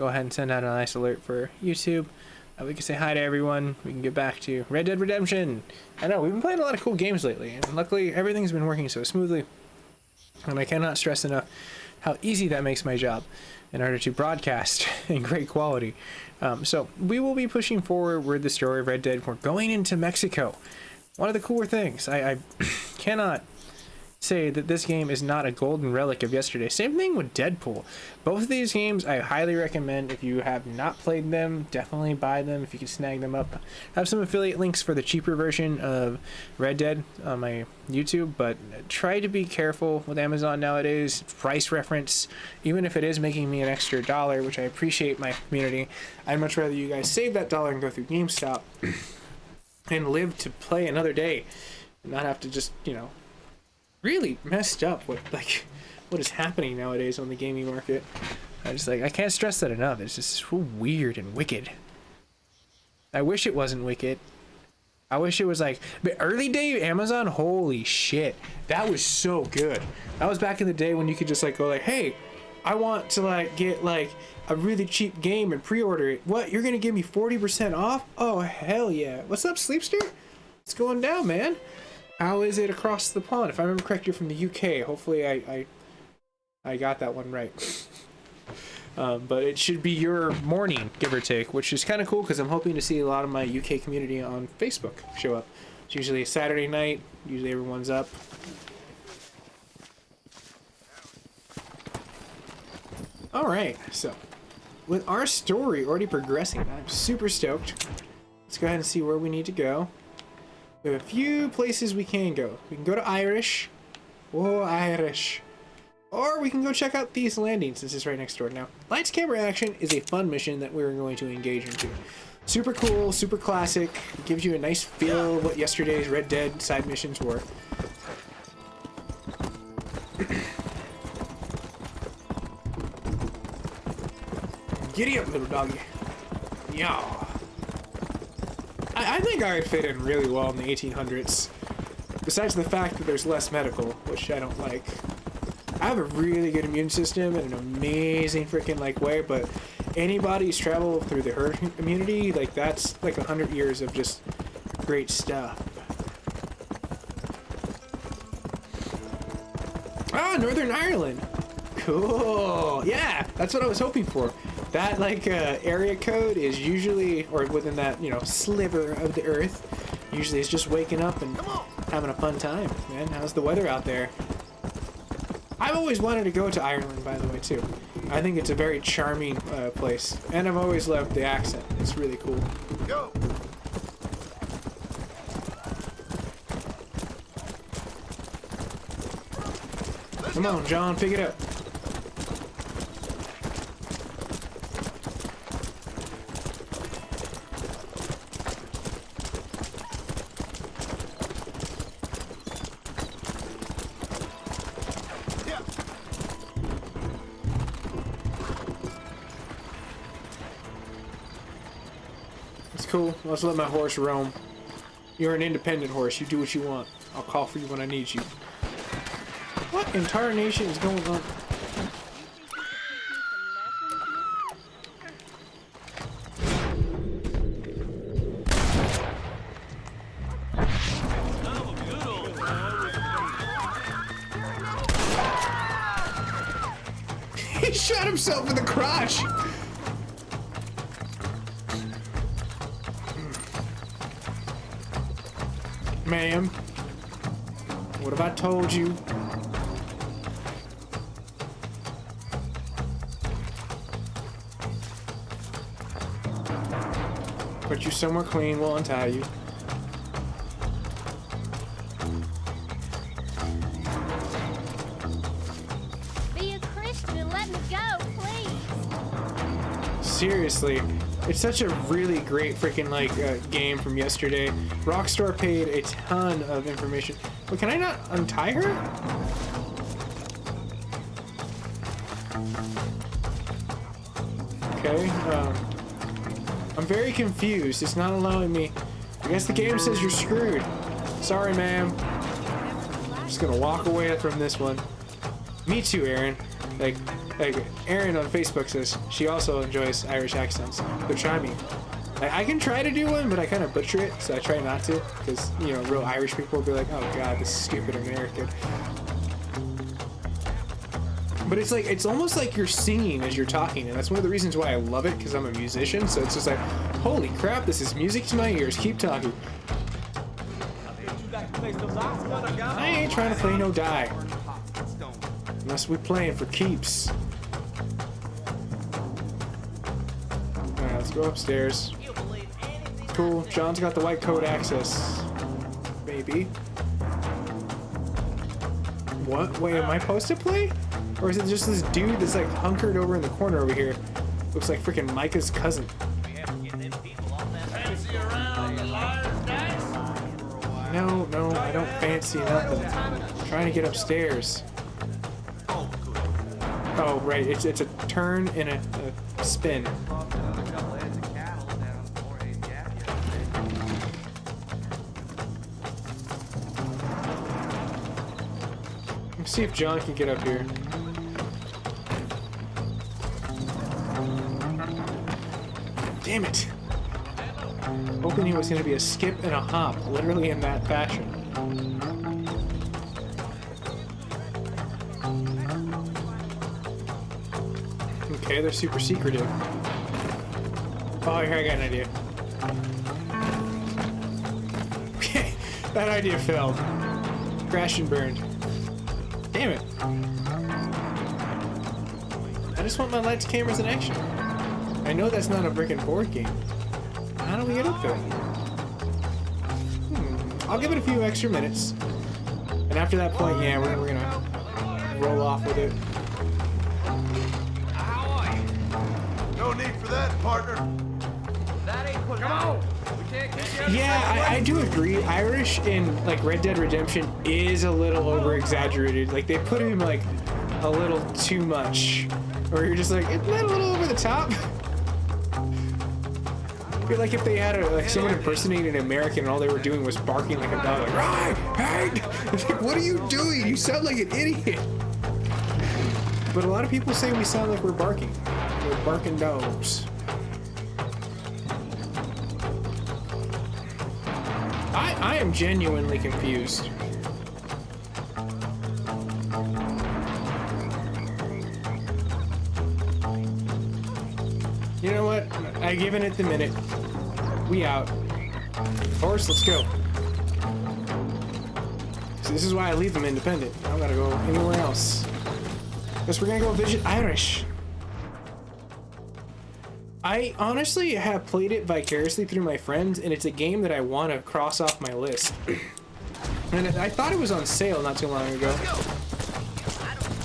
go ahead and send out a nice alert for YouTube. We can say hi to everyone. We can get back to Red Dead Redemption. I know, we've been playing a lot of cool games lately, and luckily everything's been working so smoothly. And I cannot stress enough how easy that makes my job in order to broadcast in great quality. So we will be pushing forward with the story of Red Dead. We're going into Mexico. One of the cooler things. I cannot say that this game is not a golden relic of yesterday. Same thing with Deadpool. Both of these games I highly recommend. If you have not played them, definitely buy them if you can snag them up. I have some affiliate links for the cheaper version of Red Dead on my YouTube, but try to be careful with Amazon nowadays. Price reference, even if it is making me an extra $1, which I appreciate my community, I'd much rather you guys save that $1 and go through GameStop and live to play another day, and not have to just, you know, really messed up what is happening nowadays on the gaming market. I can't stress that enough. It's just so weird and wicked. I wish it wasn't wicked. I wish it was like, but early day Amazon, holy shit, that was so good. That was back in the day when you could just like go like, hey, I want to like get like a really cheap game and pre-order it. What, you're gonna give me 40% off? Oh hell yeah. What's up, Sleepster? What's going down, man? How is it across the pond? If I remember correctly, you're from the UK. Hopefully I got that one right. But it should be your morning, give or take, which is kind of cool because I'm hoping to see a lot of my UK community on Facebook show up. It's usually a Saturday night. Usually everyone's up. Alright, so with our story already progressing, I'm super stoked. Let's go ahead and see where we need to go. We have a few places we can go. We can go to Irish. Whoa, Irish. Or we can go check out Thieves Landing, since it's right next door. Now, Lights Camera Action is a fun mission that we're going to engage into. Super cool, super classic. It gives you a nice feel of what yesterday's Red Dead side missions were. Giddy up, little doggy. Yeah. I think I would fit in really well in the 1800s. Besides the fact that there's less medical, which I don't like. I have a really good immune system and an amazing freaking like way, but anybody who's traveled through the herd immunity, like that's like 100 years of just great stuff. Ah, Northern Ireland. Cool. Yeah, that's what I was hoping for. That like area code is usually, or within that, you know, sliver of the earth, usually it's just waking up and having a fun time, man. How's the weather out there? I've always wanted to go to Ireland, by the way, too. I think it's a very charming place, and I've always loved the accent. It's really cool. Go. Come on, John, pick it up. Cool. Let's let my horse roam. You're an independent horse. You do what you want. I'll call for you when I need you. What in tarnation is going on? He shot himself in the crotch. Ma'am, what have I told you? Put you somewhere clean, we'll untie you. Be a Christian and let me go, please. Seriously. It's such a really great freaking like game from yesterday. Rockstar paid a ton of information. But can I not untie her? Okay. I'm very confused. It's not allowing me. I guess the game says you're screwed. Sorry, ma'am. I'm just gonna walk away from this one. Me too, Aaron. Like, Like, Erin on Facebook says she also enjoys Irish accents. So try me. I can try to do one, but I kind of butcher it, so I try not to. Because, you know, real Irish people will be like, oh god, this stupid American. But it's like, it's almost like you're singing as you're talking, and that's one of the reasons why I love it, because I'm a musician, so it's just like, holy crap, this is music to my ears, keep talking. I ain't trying to play no die. Unless we playing for keeps. Alright, let's go upstairs. Cool, John's got the white code access. Maybe. What? Wait, am I supposed to play? Or is it just this dude that's like hunkered over in the corner over here? Looks like freaking Micah's cousin. No, no, I don't fancy nothing. I'm trying to get upstairs. Oh, right, it's a turn and a spin. Let's see if John can get up here. Damn it! Hoping it was going to be a skip and a hop, literally in that fashion. Okay, they're super secretive. Oh, here I got an idea. Okay, that idea failed. Crashed and burned. Damn it. I just want my lights, cameras, and action. I know that's not a freaking board game. How do we get up there? I'll give it a few extra minutes. And after that point, yeah, we're gonna roll off with it. How are you? No need for that, partner. That ain't put Come on! We can't keep you. Yeah, I do agree. Irish in like Red Dead Redemption is a little over exaggerated. Like they put him like a little too much. Or you're just like, isn't that a little over the top? I feel like if they had like someone impersonating an American and all they were doing was barking like a dog, like, right, right. It's like, what are you doing? You sound like an idiot. But a lot of people say we sound like we're barking. We're barking dogs. I am genuinely confused. You know what? I've given it the minute. We out. Horse, let's go. So this is why I leave them independent. I don't gotta go anywhere else. Guess we're gonna go visit Irish. I honestly have played it vicariously through my friends, and it's a game that I want to cross off my list. And I thought it was on sale not too long ago.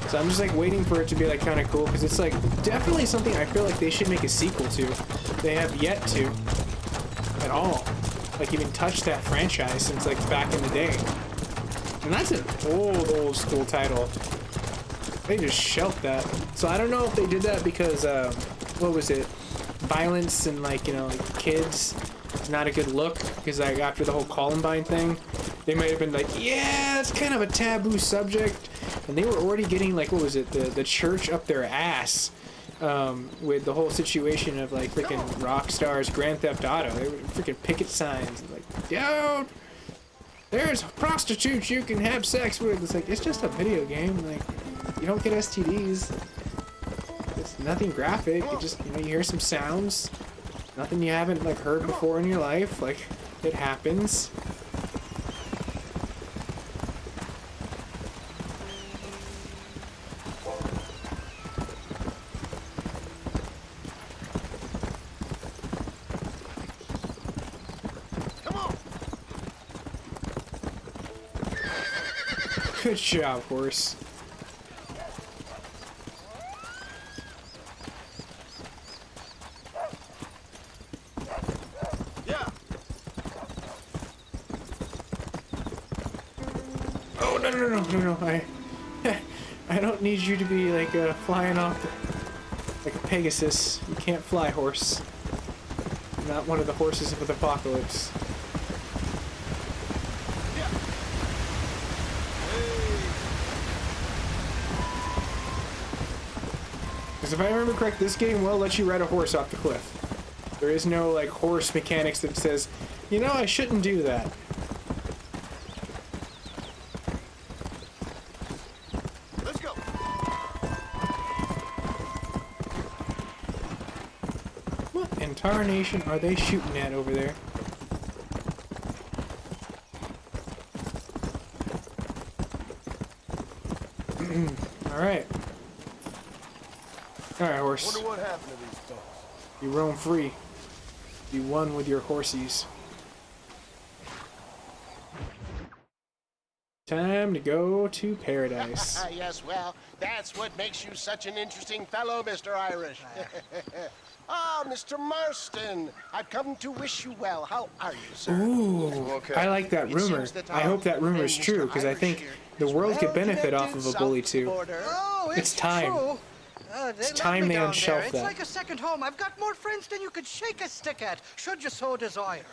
So I'm just like waiting for it to be like kind of cool, because it's like definitely something I feel like they should make a sequel to. They have yet to at all, like even touch that franchise since like back in the day. And that's an old school title. They just shelved that. So I don't know if they did that because what was it? Violence and like, you know, like kids, not a good look, because like after the whole Columbine thing, they might have been like, yeah, it's kind of a taboo subject. And they were already getting like, what was it, the church up their ass with the whole situation of like freaking Rockstar's Grand Theft Auto. They were freaking picket signs like, dude, there's prostitutes you can have sex with. It's like, it's just a video game. Like, you don't get STDs. It's nothing graphic. It just, you know, you hear some sounds. Nothing you haven't like heard before in your life. Like, it happens. Good job, horse. Yeah. Oh no! I don't need you to be like flying off like a Pegasus. You can't fly, horse. You're not one of the horses of the apocalypse. Because if I remember correct, this game will let you ride a horse off the cliff. There is no, like, horse mechanics that says, you know, I shouldn't do that. Let's go. What in tarnation are they shooting at over there? Alright. Alright, horse. Wonder what happened to these folks. You roam free. Be one with your horsies. Time to go to paradise. Yes, well, that's what makes you such an interesting fellow, Mr. Irish. Ah, Mr. Marston, I've come to wish you well. How are you, sir? Ooh, Okay. I like that It rumor. seems that I hope that rumor is friend true, Mr. because I Irish think here the is world could well benefit off connected of a south bully of the too. border. Oh, It's time. True. It's time they unshelf It's that. like a second home. I've got more friends than you could shake a stick at, should you so desire.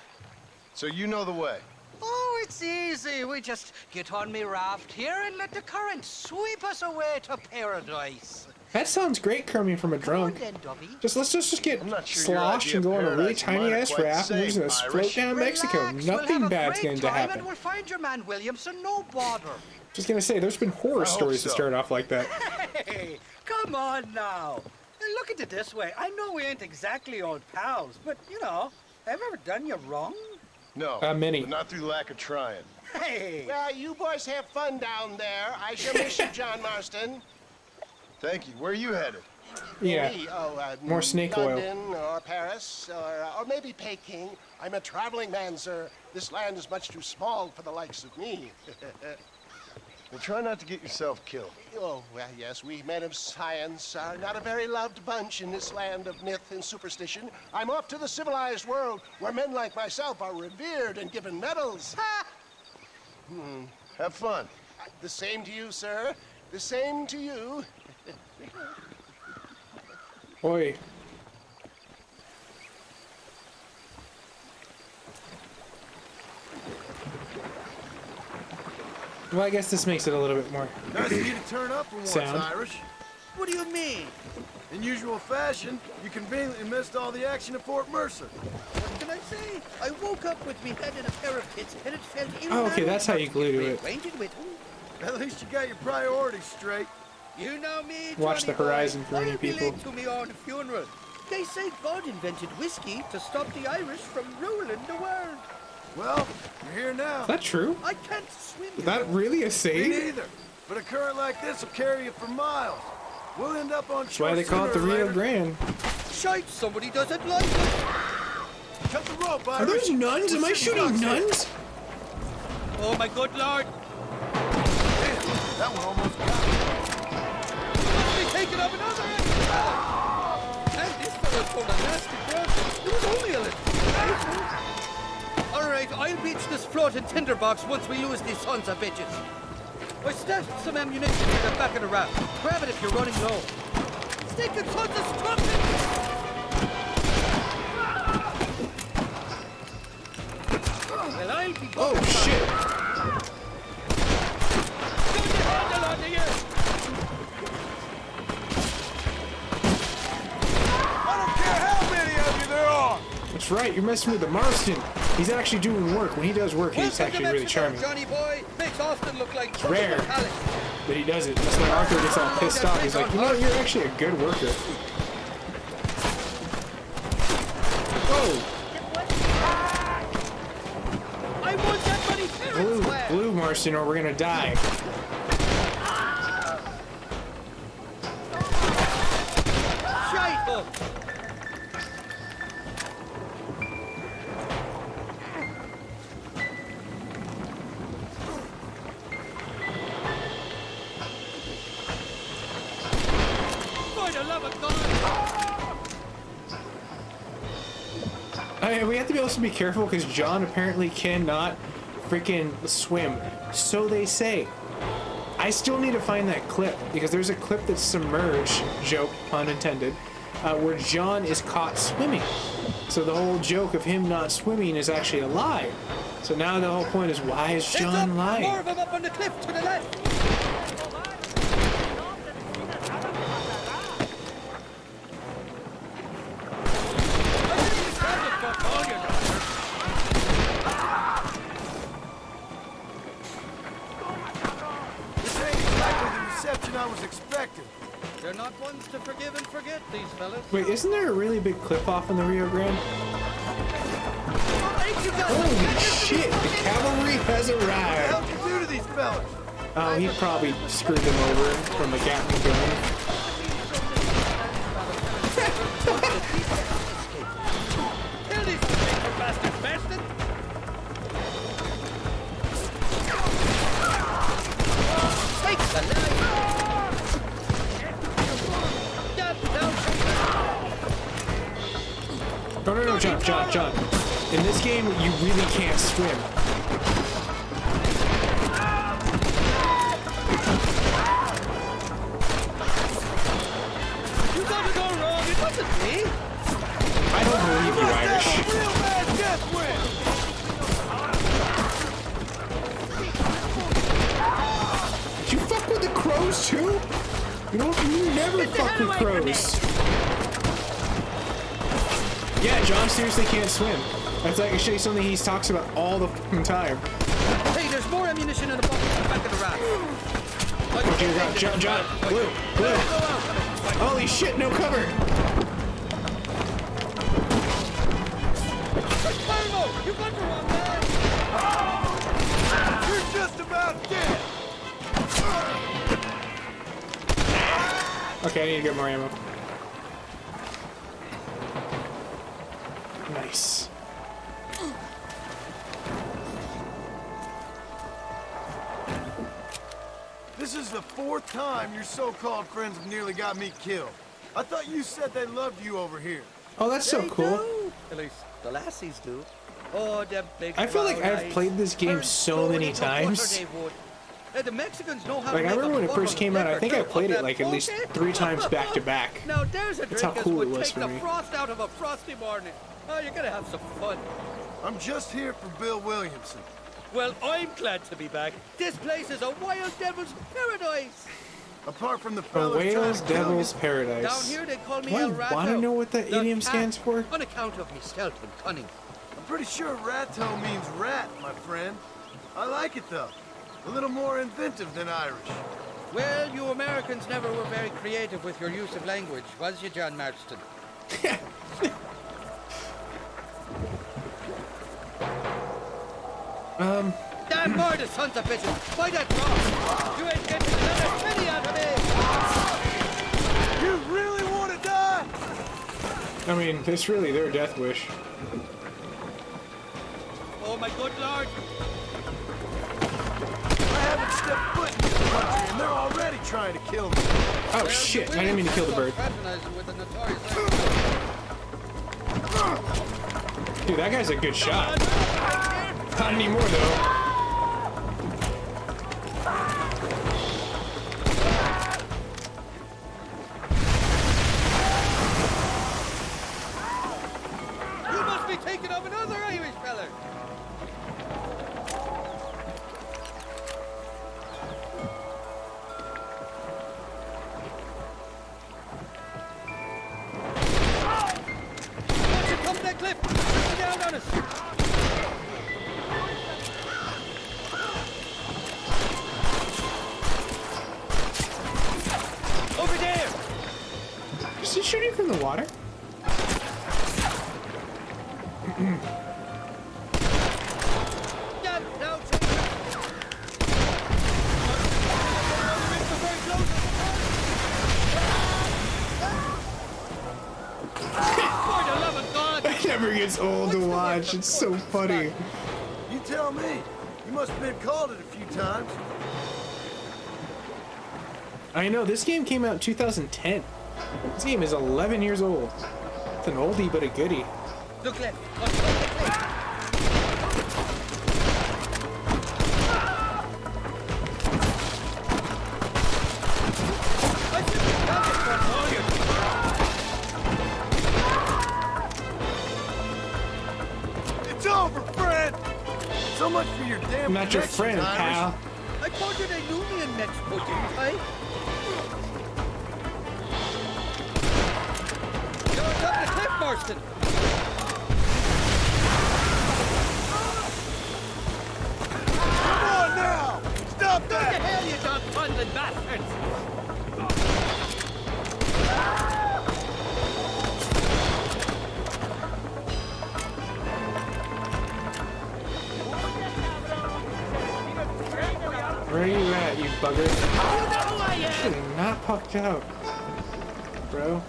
So you know the way. Oh, it's easy. We just get on me raft here and let the current sweep us away to paradise. That sounds great coming from a drunk. Come on then, Dubby. Let's just get I'm not sure your sloshed idea and of go on a really paradise and mine tiny are ass quite raft and we're just the gonna same, float Irish. down Mexico. Relax, we'll Nothing have a bad's great going to time happen. And we'll find your man Williamson, no bother. Just gonna say, there's been horror I hope stories to so. start off like that. Hey, come on now. Look at it this way. I know we ain't exactly old pals, but, you know, have I ever done you wrong? No. Many. But not through lack of trying. Hey. Well, you boys have fun down there. I shall miss you, John Marston. Thank you. Where are you headed? Yeah. Me? More snake oil. London or Paris or maybe Peking. I'm a traveling man, sir. This land is much too small for the likes of me. Well, try not to get yourself killed. Oh, well, yes, we men of science are not a very loved bunch in this land of myth and superstition. I'm off to the civilized world where men like myself are revered and given medals. Ha! Have fun. The same to you, sir. The same to you. Oi. Well, I guess this makes it a little bit more. Nice of you to turn up for once, Sound. Irish. What do you mean? In usual fashion, you conveniently missed all the action at Fort Mercer. What can I say? I woke up with me head in a pair of pits and it felt Oh, okay, that's how you glue to it. Acquainted with At least you got your priorities straight. You know me, Watch Johnny the horizon boy. for any I'll be people. late to me own funeral. They say God invented whiskey to stop the Irish from ruling the world. Well, you're here now. Is that true? I can't swim. Is that really a Me saying? neither. But a current like this will carry you for miles. We'll end up on That's why they call it the Rio Grande. Shite, somebody doesn't like it. Cut the rope, Irish. Are those nuns? Am I shooting nuns? Oh my good lord. That one almost got They taking up another end. And this fellow's pulled a nasty broad. It was only a little. All right, I'll beach this floating tinderbox once we lose these sons of bitches. I stashed some ammunition in the back of the raft. Grab it if you're running low. Stinking sons of strumpets! Well, I'll be Oh, shit. Get the handle on the ear! I don't care how many of you there are. That's right, you're messing with the Marston. He's actually doing work. When he does work, he's actually really charming. Johnny boy makes Austin look like It's rare that he does it. That's why Arthur gets all pissed off. He's like, you know, you're actually a good worker. Whoa, I want that money parents blue Marston, or we're gonna die. Shite up! For the love of God! We have to be able to be careful because John apparently cannot freaking swim. So they say. I still need to find that clip because there's a clip that's submerged, joke, pun intended, where John is caught swimming. So the whole joke of him not swimming is actually a lie. So now the whole point is, why is John More lying? of them up on the cliff to the left! expected. They're not ones to forgive and forget, these fellas. Wait, isn't there a really big cliff off in the Rio Grande? Ain't you guys Holy shit! The cavalry has What the arrived. hell did you do to these fellas? Oh, he probably screwed them over from a Gatling gun. Kill these paper bastards, bastard! Take the life! No, John. In this game, you really can't swim. You got it all wrong, it wasn't me! I don't believe you, Irish. Real bad death wish! Did you fuck with the crows too? You never fuck with crows. Yeah, John seriously can't swim. That's like actually something he talks about all the fucking time. Hey, there's more ammunition in the bucket in the back of the rack. Oh dear God, John, glue. Holy shit, no cover. Carlo, you got the wrong man! You're just about dead! Okay, I need to get more ammo. Nice. This is the 4th time your so-called friends have nearly got me killed. I thought you said they loved you over here. Oh, that's so They cool. do. At least the lassies do. Oh, them big I feel like brown I've eyes. played this game Turn so gold many into butter times. they would. The Mexicans know how Like, to I make remember a when it bubble first of came out, I liquor, think I too. played it Them like at least okay? 3 times back to back. Now there's a That's drink how as cool would it was take for the me. frost out of a frosty morning. Oh, you're gonna have some fun. I'm just here for Bill Williamson. Well, I'm glad to be back. This place is a wild devil's paradise. Apart from the A fellas trying whale's to kill you, devil's Down paradise. here they call me What? El Rato. Wanna know what that the idiom cat, stands for? On account of me stealth and cunning. I'm pretty sure Ratto means rat, my friend. I like it though. A little more inventive than Irish. Well, you Americans never were very creative with your use of language, was you, John Marston? Damn murder, sons of bitches! By that rock! You ain't getting another penny out of me! You really want to die? I mean, it's really their death wish. Oh my good lord! I haven't stepped foot in this country and they're already trying to kill me. Oh shit, I didn't mean to kill the bird. Fraternizing with the notorious Dude, that guy's a good shot. Not anymore though. You must be thinking of another Irish fella! Don't you come that cliff! Shoot down on us! Over there! Is he shooting from the water? Yeah, now take it! For the love of God! It never gets old to watch. It's so funny. You tell me. You must have been called it a few times. I know, this game came out in 2010. This game is 11 years old. It's an oldie but a goodie. Look left! Look left! It's over, friend! So much for your damn I'm not your connections, friend, Irish. pal. I told you they knew me in Mexico, didn't I? You're on top of the cliff, Marston! Come on now! Stop What the that! hell, you dog-fondling bastards! bugger. Should have not pucked out, bro.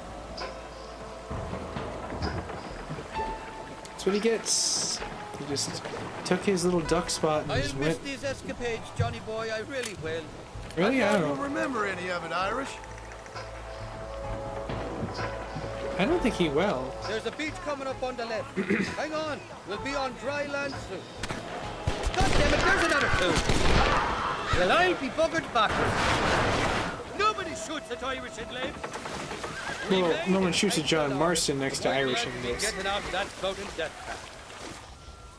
That's what he gets. He just took his little duck spot and I'll just miss went. these escapades, Johnny boy. I really will. Really? I I don't don't know. remember any of it, Irish. I don't think he will. There's a beach coming up on the left. Hang on. We'll be on dry land soon. God damn it, there's another two. Well, I'll be buggered backwards. Nobody shoots at Irish in lives. Well, no one shoots at John Marston next to Irish in this. Getting out of that boat in death trap.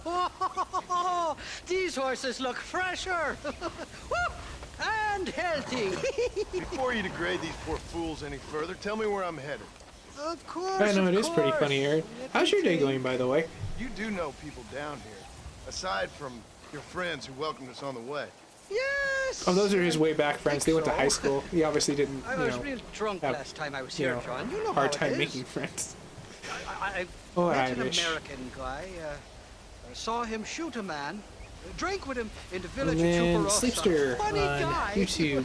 Oh, these horses look fresher and healthy. Before you degrade these poor fools any further, tell me where I'm headed. Of course. I know of it is pretty course. funny, Aaron. How's your day going, by the way? You do know people down here, aside from your friends who welcomed us on the way. Yes. Oh, those are his way back friends. They went to high school. He obviously didn't, I you was know, real drunk have, last time I was you here, know, John. You know hard how time it is. making friends. I Oh, met an Irish. American guy. I saw him shoot a man. Drank with him in the village And of then Chuparosa. Sleepster Funny on guy. YouTube.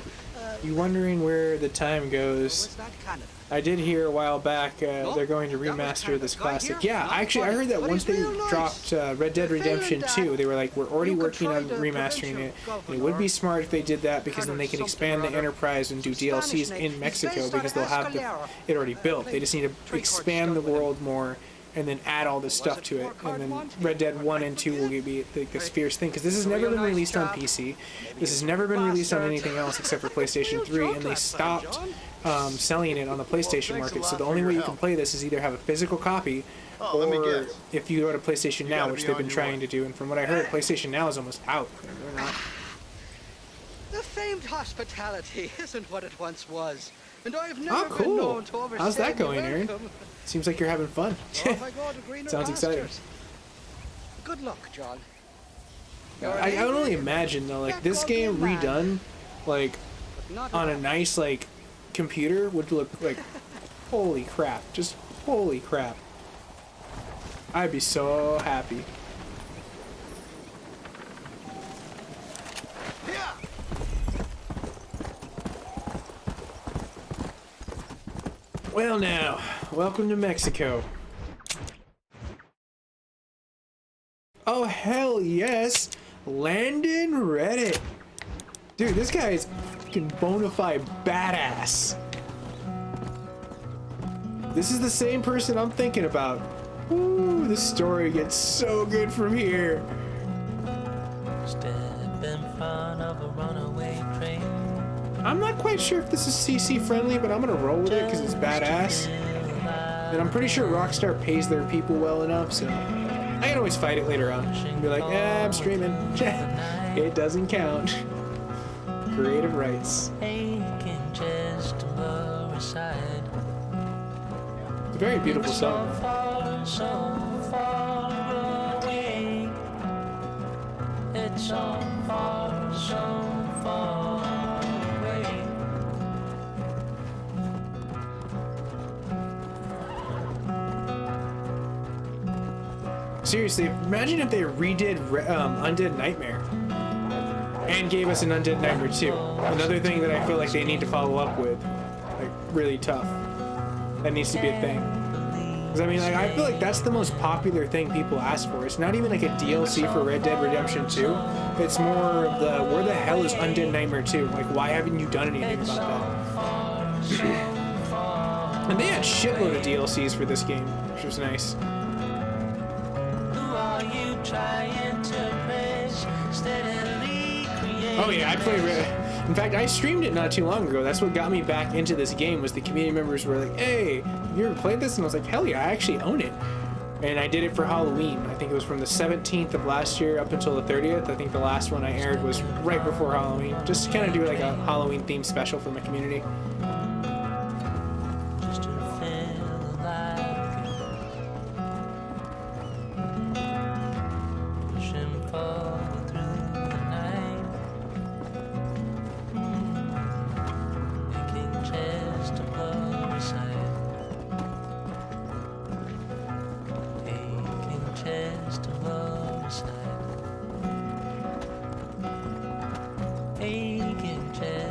You wondering where the time goes? Was that Canada? I did hear a while back they're going to that was remaster Canada. this Guy classic. here, Yeah, not actually, I funny, heard that but once he's they real nice. dropped Red Dead The Redemption feeling 2, they were like, we're already you could working try on the remastering provincial it. And it governor, would be smart if they did that because then they can Colonel expand the something or other. Enterprise and do Some Spanish DLCs name. in He's Mexico based on because they'll have Escalera. it already built. They Played just need to three-quarter expand the stuff with it. world more and then add all this stuff to it. And then Red Dead 1 and 2 will be like this fierce thing because this has never been released on PC. This has never been released on anything else except for PlayStation 3, and they stopped selling it on the PlayStation market. So the only way you can play this is either have a physical copy, Oh, let me or guess. if you go to PlayStation Now, gotta which be they've on been your trying way. to do. And from what I heard, PlayStation Now is almost out. They're not. The famed hospitality isn't what it once was. And I've never Oh, been cool. known to overstay How's that my going, Aaron? welcome. Seems like you're having fun. Off I go to greener Sounds exciting. pastures. Good luck, John. I can only imagine though, like this game redone, like Not on a enough. nice like computer would look like holy crap, just holy crap. I'd be so happy. Yeah. Well now, welcome to Mexico. Oh hell yes, Landon Reddit. Dude, this guy is fucking bona fide badass. This is the same person I'm thinking about. Ooh, the story gets so good from here. Step in front of a runaway train. I'm not quite sure if this is CC friendly, but I'm gonna roll with it because it's badass. And I'm pretty sure Rockstar pays their people well enough, so I can always fight it later on and be like, yeah, I'm streaming. It doesn't count. Creative rights. Aching just to lower side. It's a very beautiful song. So far away. It's so far away. Seriously, imagine if they redid Undead Nightmare and gave us an Undead Nightmare 2. Another thing that I feel like they need to follow up with, like really tough. That needs to be a thing. Because I mean, like, I feel like that's the most popular thing people ask for. It's not even like a DLC for Red Dead Redemption 2. It's more of the where the hell is Undead Nightmare 2? Like, why haven't you done anything about that? And they had shitload of DLCs for this game, which was nice. Who are you trying to praise? Steadily create. Oh yeah, I played in fact, I streamed it not too long ago. That's what got me back into this game was the community members were like, hey, have you ever played this? And I was like, hell yeah, I actually own it. And I did it for Halloween. I think it was from the 17th of last year up until the 30th. I think the last one I aired was right before Halloween. Just to kind of do like a Halloween themed special for my community. Just to feel alive. Pushing forward through the night. Making chest to blow aside. Aching chest to blow aside. Aching chest.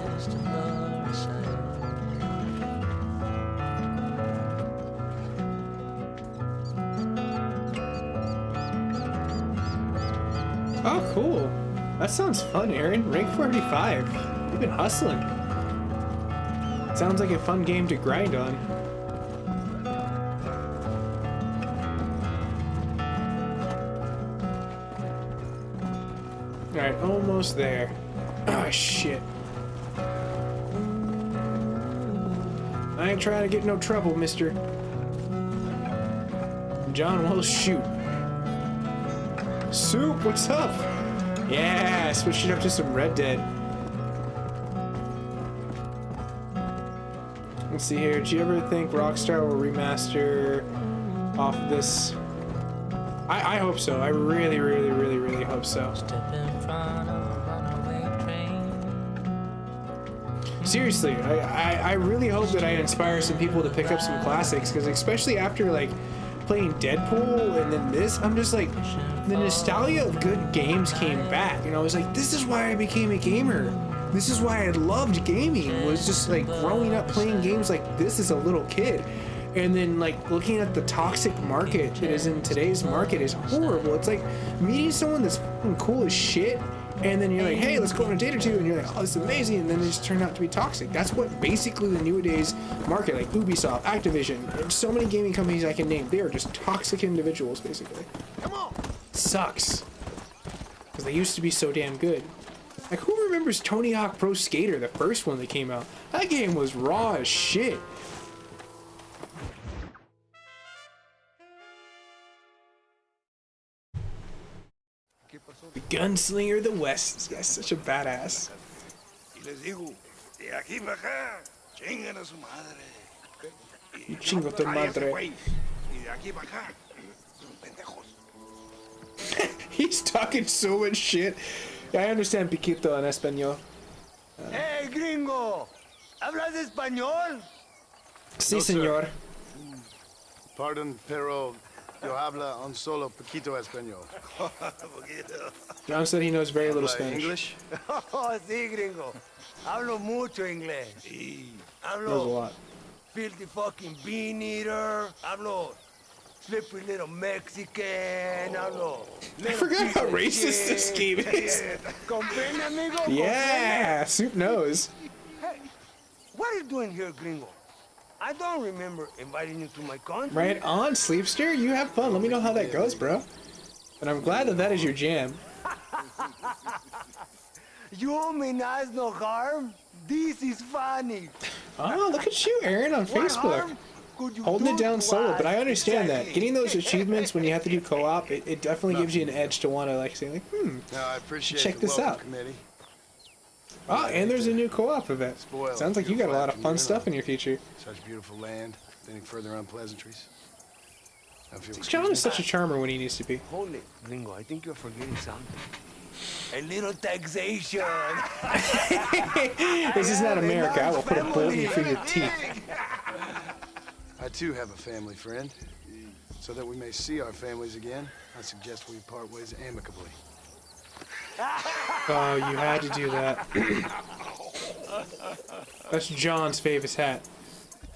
Oh, cool. That sounds fun, Aaron. Rank 45. You've been hustling. Sounds like a fun game to grind on. Alright, almost there. Ah, shit. I ain't trying to get no trouble, mister. John will shoot. Soup, what's up? Yeah, switch it up to some Red Dead. Let's see here. Do you ever think Rockstar will remaster off of this? I hope so. I really hope so. Step in front of a runaway train. Seriously, I really hope that I inspire some people to pick up some classics, because especially after like playing Deadpool and then this, I'm just like, the nostalgia of good games came back, and I was like, this is why I became a gamer. This is why I loved gaming, was just like growing up playing games like this as a little kid. And then like looking at the toxic market that is in today's market is horrible. It's like meeting someone that's fucking cool as shit, and then you're like, hey, let's go on a date or two, and you're like, oh, this is amazing, and then they just turn out to be toxic. That's what basically the nowadays market, like Ubisoft, Activision, and so many gaming companies I can name, they are just toxic individuals basically. Come on. Sucks. Because they used to be so damn good. Like, who remembers Tony Hawk Pro Skater, the first one that came out? That game was raw as shit. The Gunslinger of the West. This guy's such a badass. You chingo tu madre. He's talking so much shit. Yeah, I understand Piquito en español. Hey, gringo! ¿Hablas español? Sí, No, sir. señor. Pardon, pero yo habla un solo poquito español. John said he knows very little Habla Spanish. English? Oh, sí, gringo. Hablo mucho inglés. Knows a Hablo lot. filthy fucking bean eater. Hablo slippery little Mexican. Hablo. I forgot how racist this game is. Comprende, amigo? Yeah, Soup knows. Hey, what are you doing here, gringo? I don't remember inviting you to my country. Right on, Sleepster. You have fun. Let me know how that goes, bro. And I'm glad that that is your jam. You mean us no harm? This is funny. Oh, look at you, Aaron, on What Facebook. harm could you Holding do it down to solo, us? but I understand that. Exactly. Getting those achievements when you have to do co-op, it definitely gives you an edge to want to like say like, No, I appreciate check the this welcome out. committee. Oh, and there's a new co-op event. Spoil Sounds like you got a lot of beautiful fun afternoon stuff in your future. Such beautiful land. Any further unpleasantries? If you'll John excuse is me. such a charmer when he needs to be. Hold it, gringo. I think you're forgetting something. A little taxation. This is not America. I will put a bullet in through your teeth. I too have a family friend. So that we may see our families again, I suggest we part ways amicably. Oh, you had to do that. That's John's famous hat.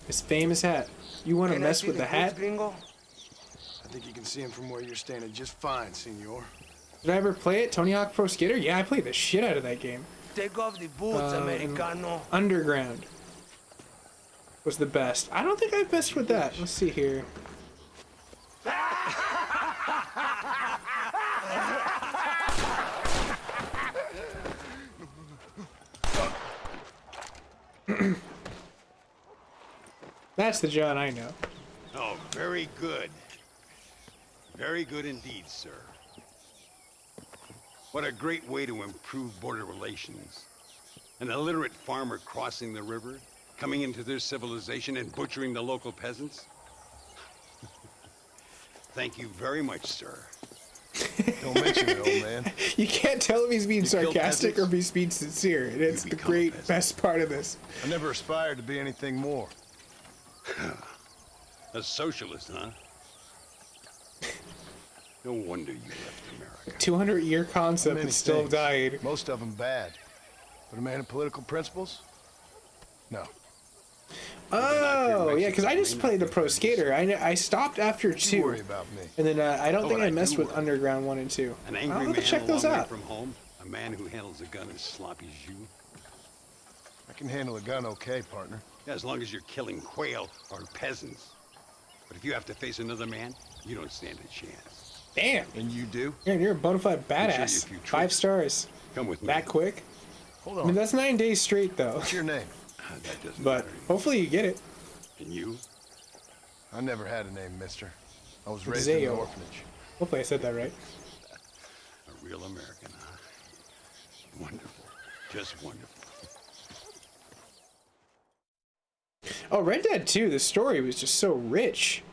His famous hat. You want to Can I mess see with the goods, hat? gringo? I think you can see him from where you're standing just fine, senor. Did I ever play it? Tony Hawk Pro Skater? Yeah, I played the shit out of that game. Take off the boots, Americano. Underground was the best. I don't think I've messed with that. Let's see here. That's the John I know. Oh, very good. Very good indeed, sir. What a great way to improve border relations. An illiterate farmer crossing the river, coming into their civilization and butchering the local peasants. Thank you very much, sir. Don't mention it, old man. You can't tell if he's being killed sarcastic or peasants? if he's being sincere. And it's You the become a great peasant. best part of this. I never aspired to be anything more. A socialist, huh? No wonder you left America. 200-year concept Many that still things. died. Most of them bad. But a man of political principles? No. Oh, yeah, because I just played the Pro Skater. I stopped after Don't 2. worry about me. And then I don't think but I I messed do with worry. Underground 1 and 2. An I'll angry have to man check a those long way out. from home. A man who handles a gun as sloppy as you. I can handle a gun okay, partner. Yeah, as long as you're killing quail or peasants. But if you have to face another man, you don't stand a chance. Damn. And you do? You're a bona fide show you a badass. few 5 tricks. stars. Come with me. That quick. Hold I on. mean, that's 9 days straight, though. What's your name? That doesn't But matter. hopefully you get it. And you? I never had a name, mister. I was raised in an Zeo. orphanage. Hopefully I said that right. A real American, huh? Wonderful. Just wonderful. Oh, Red Dead 2, the story was just so rich.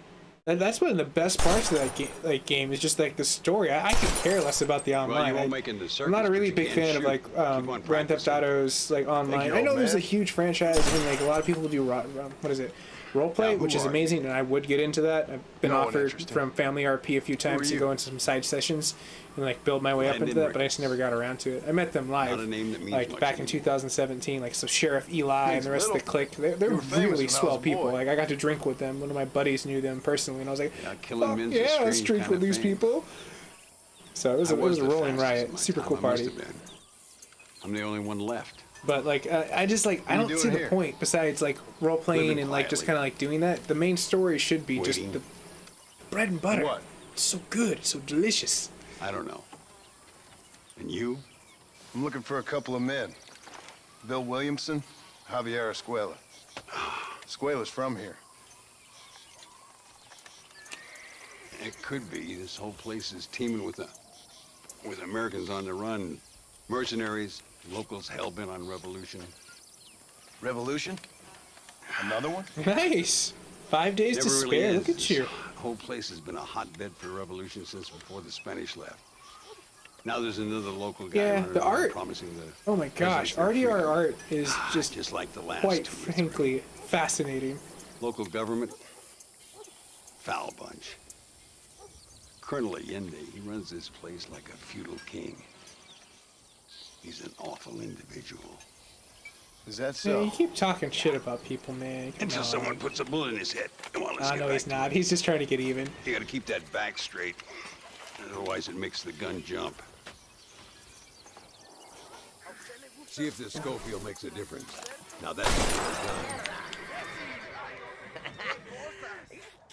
That's one of the best parts of that game is just like the story. I could care less about the online. Well, you won't make it in the circus, I'm not a but really you big can fan of shoot. like Keep on Grand Theft practicing. Auto's like online. you, I know old there's a man. huge franchise and like a lot of people do what is it, roleplay, Now, who which is are you? amazing, and I would get into that. I've been No one offered interesting. from Family RP a few times to you? go into some side sessions and like build my way up into Landon that, but I just never got around to it. I met them live, Not a name that means like much back in anymore. 2017. Like so, Sheriff Eli and the rest of the little. clique, they're You were famous really when I swell was a people. boy. Like I got to drink with them. One of my buddies knew them personally, and I was like, Yeah, killing "Fuck men's a yeah, let's strange drink kind with of these thing. people." So it was I a the rolling fastest riot, in my super time. cool I must party. have been. I'm the only one left. But like, I just like I What are don't you see doing the here? point besides like role playing Living and like just quietly. kind of like doing that. The main story should be just Waiting. the bread and butter. What? It's so good, so delicious. I don't know. And you? I'm looking for a couple of men. Bill Williamson, Javier Escuela. Escuela's from here. It could be. This whole place is teeming with Americans on the run. Mercenaries, locals hell-bent on revolution. Revolution? Another one? Nice. 5 days to Never really spare. ends. Look at you. This whole place has been a hotbed for revolution since before the Spanish left. Now there's another local guy Yeah, running the around art. promising the Oh my gosh, peasants their RDR freedom. art is just just like the last quite two or frankly fascinating. Local government, foul bunch. Colonel Allende, he runs this place like a feudal king. He's an awful individual. Is that Man, so? you keep talking shit about people, man. Come Until on. someone puts a bullet in his head. Come on, let's Ah, get no, back he's to not. it. He's just trying to get even. You gotta keep that back straight. Otherwise it makes the gun jump. See if this Schofield makes a difference. Now that's a gun.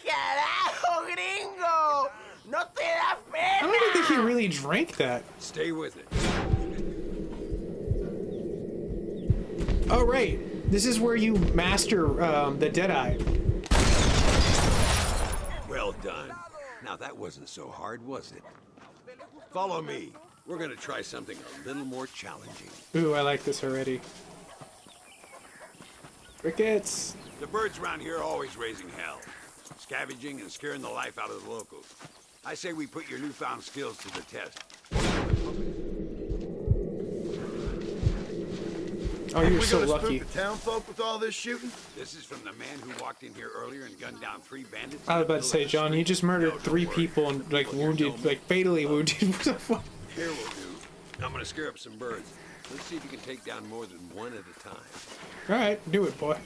Carajo, gringo! No te da I don't even think he really drank that. Stay with it. Oh, right. This is where you master the Deadeye. Well done. Now that wasn't so hard, was it? Follow me. We're gonna try something a little more challenging. Ooh, I like this already. Crickets. The birds around here are always raising hell, scavenging and scaring the life out of the locals. I say we put your newfound skills to the test. Oh, you were We so gonna lucky. spook the town folk with all this shooting? This is from the man who walked in here earlier and gunned down 3 bandits. I was about to say, John, you just murdered 3 people and like wounded, like fatally wounded. What the fuck? Here we'll do. I'm gonna scare up some birds. Let's see if you can take down more than one at a time. All right, do it, boy.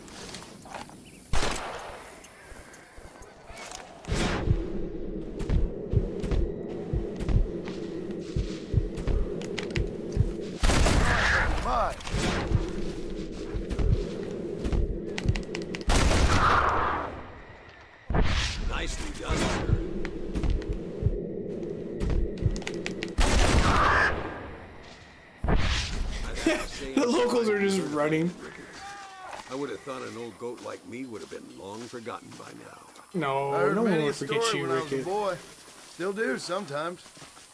My. Nicely done, sir. The locals are just running. I would have thought an old goat like me would have been long forgotten by now. No, I heard no one many will a forget story you, when I was a Ricky. boy. Still do sometimes.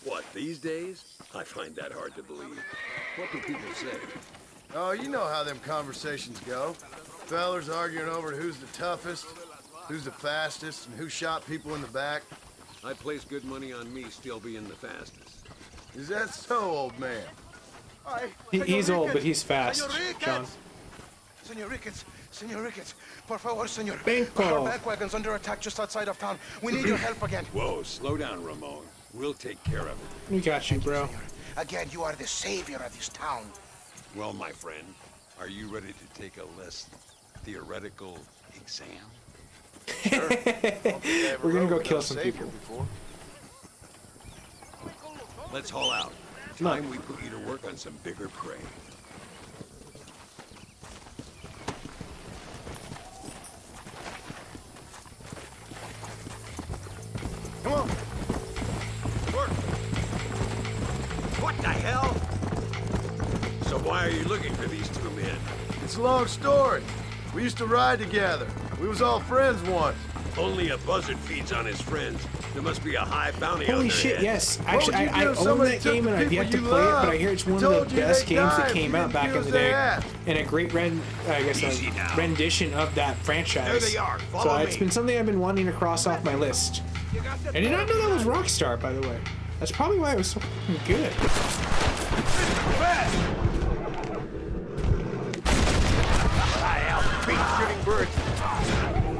What, these days? I find that hard to believe. What do people say? Oh, you know how them conversations go. Fellers arguing over who's the toughest, who's the fastest, and who shot people in the back. I place good money on me still being the fastest. Is that so, old man? He's old, but he's fast, John. Senor Ricketts, Senor Ricketts, por favor, senor. Banco. Our back wagon's under attack just outside of town. We need your help again. Whoa, slow down, Ramon. We'll take care of it. We got you, bro. Again, you are the savior of this town. Well, my friend, are you ready to take a less theoretical exam? We're gonna go kill some people. Let's haul out. Come on. Time we put you to work on some bigger prey. Come on. Work. What the hell? So why are you looking for these two men? It's a long story. We used to ride together. We was all friends once. Only a buzzard feeds on his friends. There must be a high bounty on Holy their shit, head. yes. What Actually, would you I do if own somebody that took game the and I've yet to people play you it, but love? I hear it's one Told of the you best they'd games die that if came you out didn't back in use the their day. ass. And a great Easy now. rendition of that franchise. There they are. So Follow it's me. been something I've been wanting to cross off my list. I did not know that was Rockstar, by the way. That's probably why it was so fucking good. Shooting birds.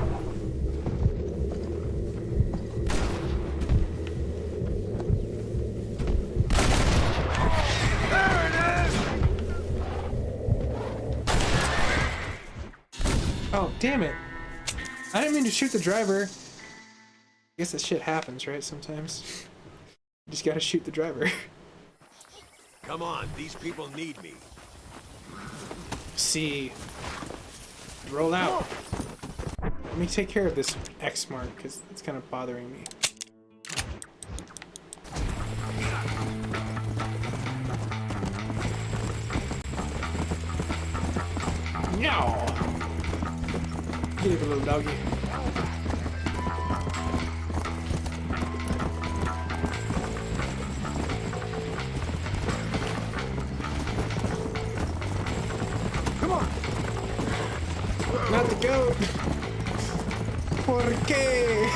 Oh, damn it. I didn't mean to shoot the driver. I guess that shit happens, right? Sometimes. You just gotta shoot the driver. Come on, these people need me. See. Roll out. Let me take care of this X mark, because it's kind of bothering me. No! Get it, little doggy. Come on. Not the goat! Por qué?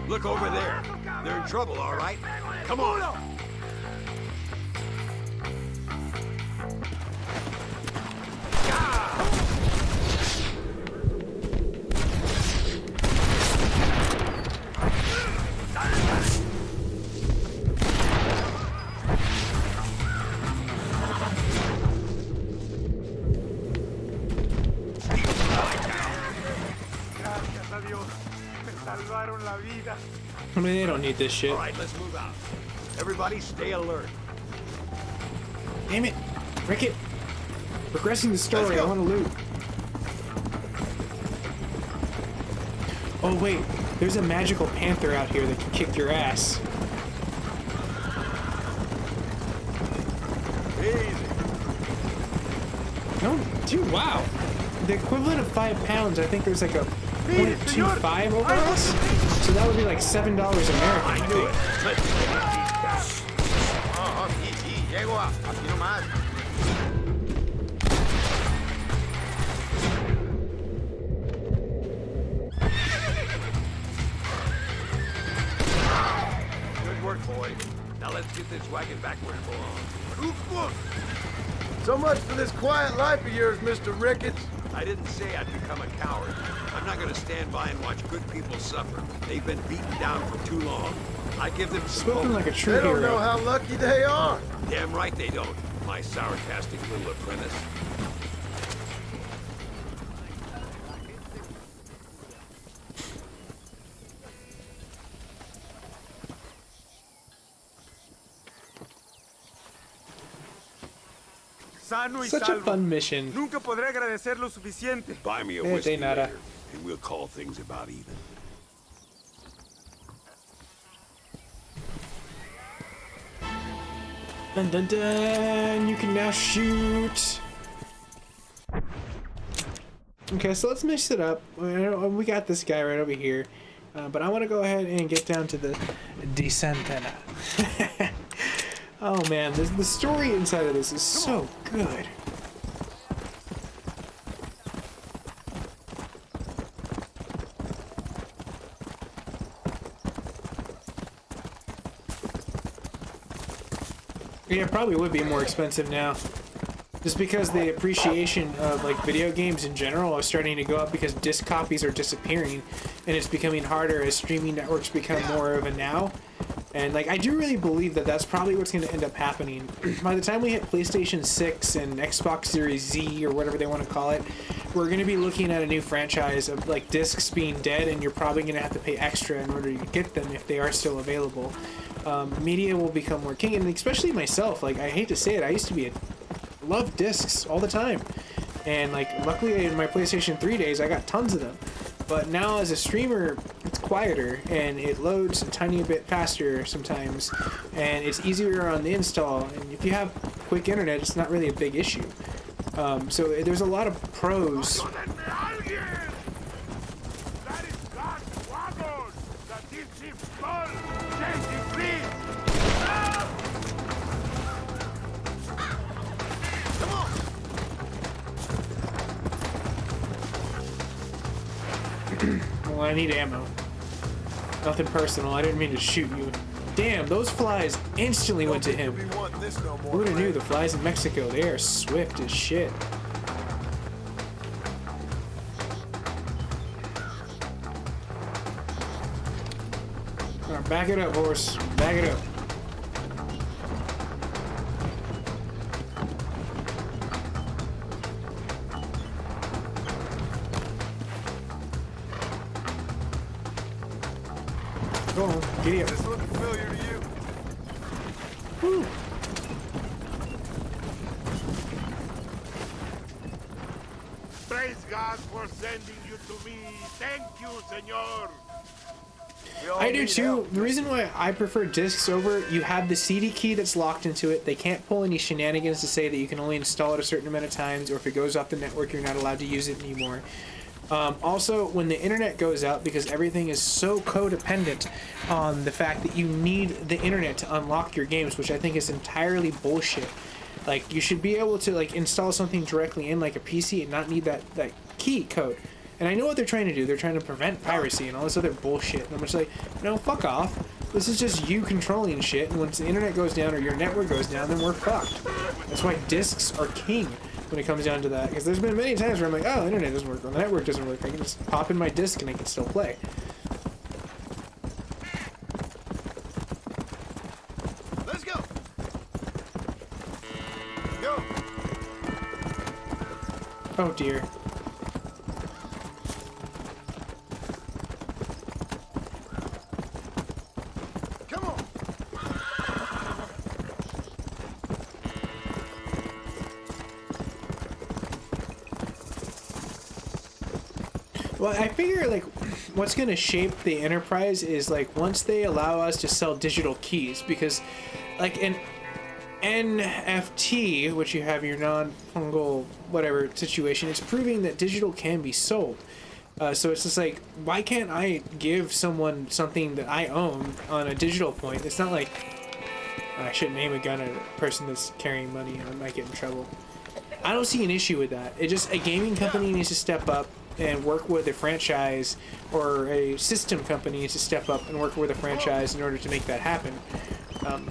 Look over there. They're in trouble, all right? Come on. I mean, they don't need this shit. All right, let's move out. Everybody stay alert. Damn it! Rick, progressing the story, I want to loot. Oh wait, there's a magical panther out here that can kick your ass. Easy. No, dude, wow. The equivalent of 5 pounds, I think there's like a 0.25 over us. So that would be like $7 American, I think. Let's take these guys. Llego aquí nomás. Good work, boys. Now let's get this wagon back where it belongs. So much for this quiet life of yours, Mr. Ricketts. I didn't say I'd become a coward. I'm not gonna stand by and watch good people suffer. They've been beaten down for too long. I give them some Spoken hope. like a true They don't hero. know how lucky they are. Damn right they don't, my sarcastic little apprentice. Such a fun mission. Nunca podré agradecer lo suficiente. Buy me a Eh, whiskey de nada. later, and we'll call things about even. Dun dun dun! You can now shoot! Okay, so let's mix it up. We got this guy right over here. But I want to go ahead and get down to the Descentena. Oh man, the story inside of this is so good. Yeah, it probably would be more expensive now. Just because the appreciation of like video games in general is starting to go up because disc copies are disappearing and it's becoming harder as streaming networks become more of a now. And like I do really believe that that's probably what's going to end up happening. By the time we hit PlayStation 6 and Xbox Series Z or whatever they want to call it, we're going to be looking at a new franchise of like discs being dead, and you're probably going to have to pay extra in order to get them if they are still available. Media will become more king, and especially myself. Like, I hate to say it, I used to be love discs all the time, and like luckily in my PlayStation 3 days I got tons of them. But now as a streamer, it's quieter and it loads a tiny bit faster sometimes, and it's easier on the install. And if you have quick internet, it's not really a big issue. So there's a lot of pros. Well, I need ammo. Nothing personal. I didn't mean to shoot you. Damn, those flies instantly went to him. Who would have knew the flies in Mexico? They are swift as shit. Alright, back it up, horse. Back it up. Go on, giddy up. This look familiar to you? Woo. Praise God for sending you to me. Thank you, senor. I do too. The reason why I prefer discs over, you have the CD key that's locked into it. They can't pull any shenanigans to say that you can only install it a certain amount of times, or if it goes off the network, you're not allowed to use it anymore. Also, when the internet goes out, because everything is so codependent on the fact that you need the internet to unlock your games, which I think is entirely bullshit. Like, you should be able to like install something directly in like a PC and not need that key code. And I know what they're trying to do. They're trying to prevent piracy and all this other bullshit. And I'm just like, no, fuck off. This is just you controlling shit, and once the internet goes down or your network goes down, then we're fucked. That's why discs are king when it comes down to that, because there's been many times where I'm like, oh, the internet doesn't work, or the network doesn't work. I can just pop in my disc and I can still play. Let's go. Go. Oh dear. Come on. Well, I figure like what's going to shape the enterprise is like once they allow us to sell digital keys, because like an NFT, which you have your non-fungible whatever situation, it's proving that digital can be sold. So it's just like, why can't I give someone something that I own on a digital point? It's not like I shouldn't aim a gun at a person that's carrying money. I might get in trouble. I don't see an issue with that. It just, a gaming company needs to step up and work with a franchise, or a system company needs to step up and work with a franchise in order to make that happen.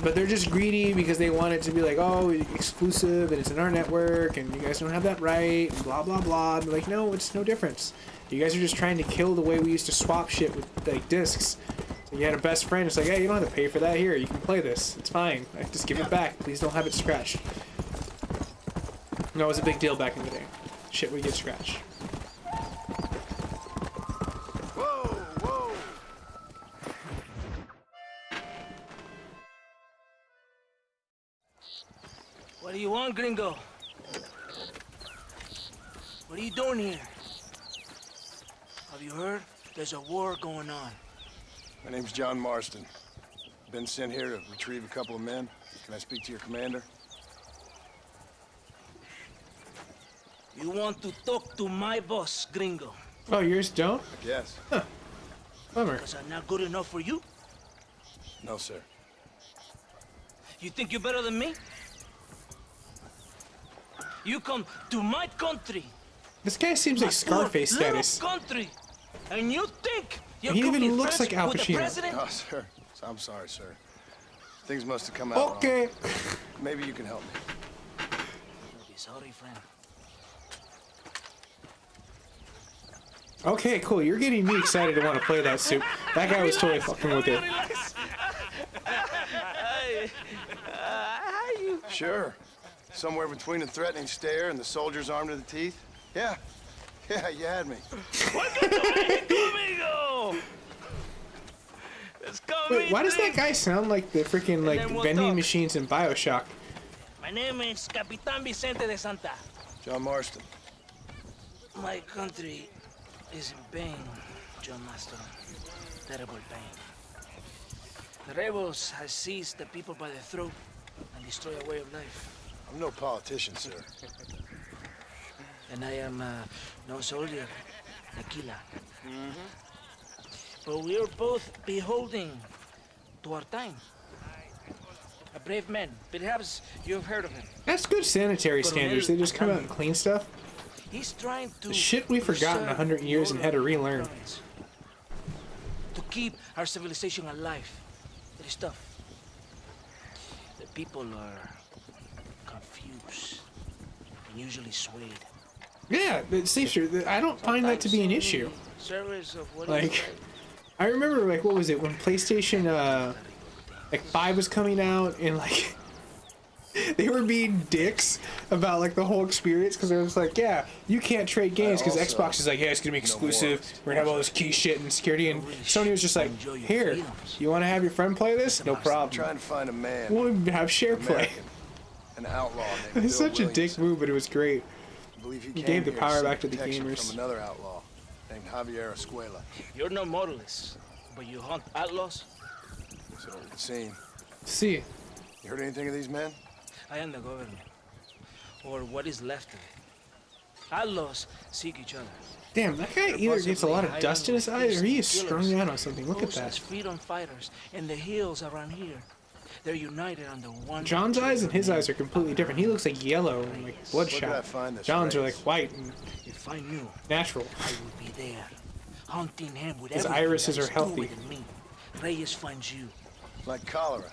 But they're just greedy because they want it to be like, oh, exclusive and it's in our network and you guys don't have that right and blah blah blah. And like, no, it's no difference. You guys are just trying to kill the way we used to swap shit with like discs. So you had a best friend, it's like, hey, you don't have to pay for that. Here, you can play this. It's fine. Like, just give it back. Please don't have it scratched. No, it was a big deal back in the day. Shit would get scratched. What do you want, gringo? What are you doing here? Have you heard? There's a war going on. My name's John Marston. Been sent here to retrieve a couple of men. Can I speak to your commander? You want to talk to my boss, gringo? Oh, yours don't? Yes. Huh. Bummer. Because I'm not good enough for you? No, sir. You think you're better than me? You come to my country. This guy seems like Scarface status. Country, and you think you He could even be looks friends like Al with the Pacino. president? No, sir. I'm sorry, sir. Things must have come out Okay. wrong. Maybe you can help me. Be sorry, friend. Okay, cool. You're getting me excited to want to play that soup. That guy was totally fucking with it. Sure. Somewhere between a threatening stare and the soldier's armed to the teeth? Yeah. Yeah, you had me. Wait, why does that guy sound like the freaking like vending machines in BioShock? My name is Capitan Vicente de Santa. John Marston. My country is in pain, John Marston. Terrible pain. The rebels have seized the people by the throat and destroy a way of life. I'm no politician, sir. And I am no soldier, tequila. But we are both beholding to our time. A brave man. Perhaps you've heard of him. That's good sanitary standards. They just come out and clean stuff. He's trying to The shit we've forgotten 100 years and had to relearn. To keep our civilization alive. It is tough. The people are confused and usually swayed. Yeah, it's true. I don't find that to be an issue. Like, I remember, like, what was it, when PlayStation, like, 5 was coming out, and, like, they were being dicks about, like, the whole experience, because they were just like, yeah, you can't trade games, because Xbox is like, yeah, it's gonna be exclusive, we're gonna have all this key shit and security, and Sony was just like, here, you wanna have your friend play this? No problem. I'm trying to find a man. We'll have share play. An outlaw named It's such a dick move, but it was great. I believe he gave the here power to back to seek the protection gamers. From another outlaw named Javier Escuela. You're no moralist, but you hunt outlaws? So it would seem. See. You heard anything of these men? I am the government, or what is left of it. Outlaws seek each other. Damn, that guy either gets a lot of dust in his eyes or he is strung out on something. Look at that. Freedom fighters in the hills around here. They're united under one. John's eyes and his eyes are completely different. He looks like yellow and like bloodshot. John's are like white and if I knew, natural. I would be there, hunting him with his irises are healthy. Reyes finds you. Like cholera.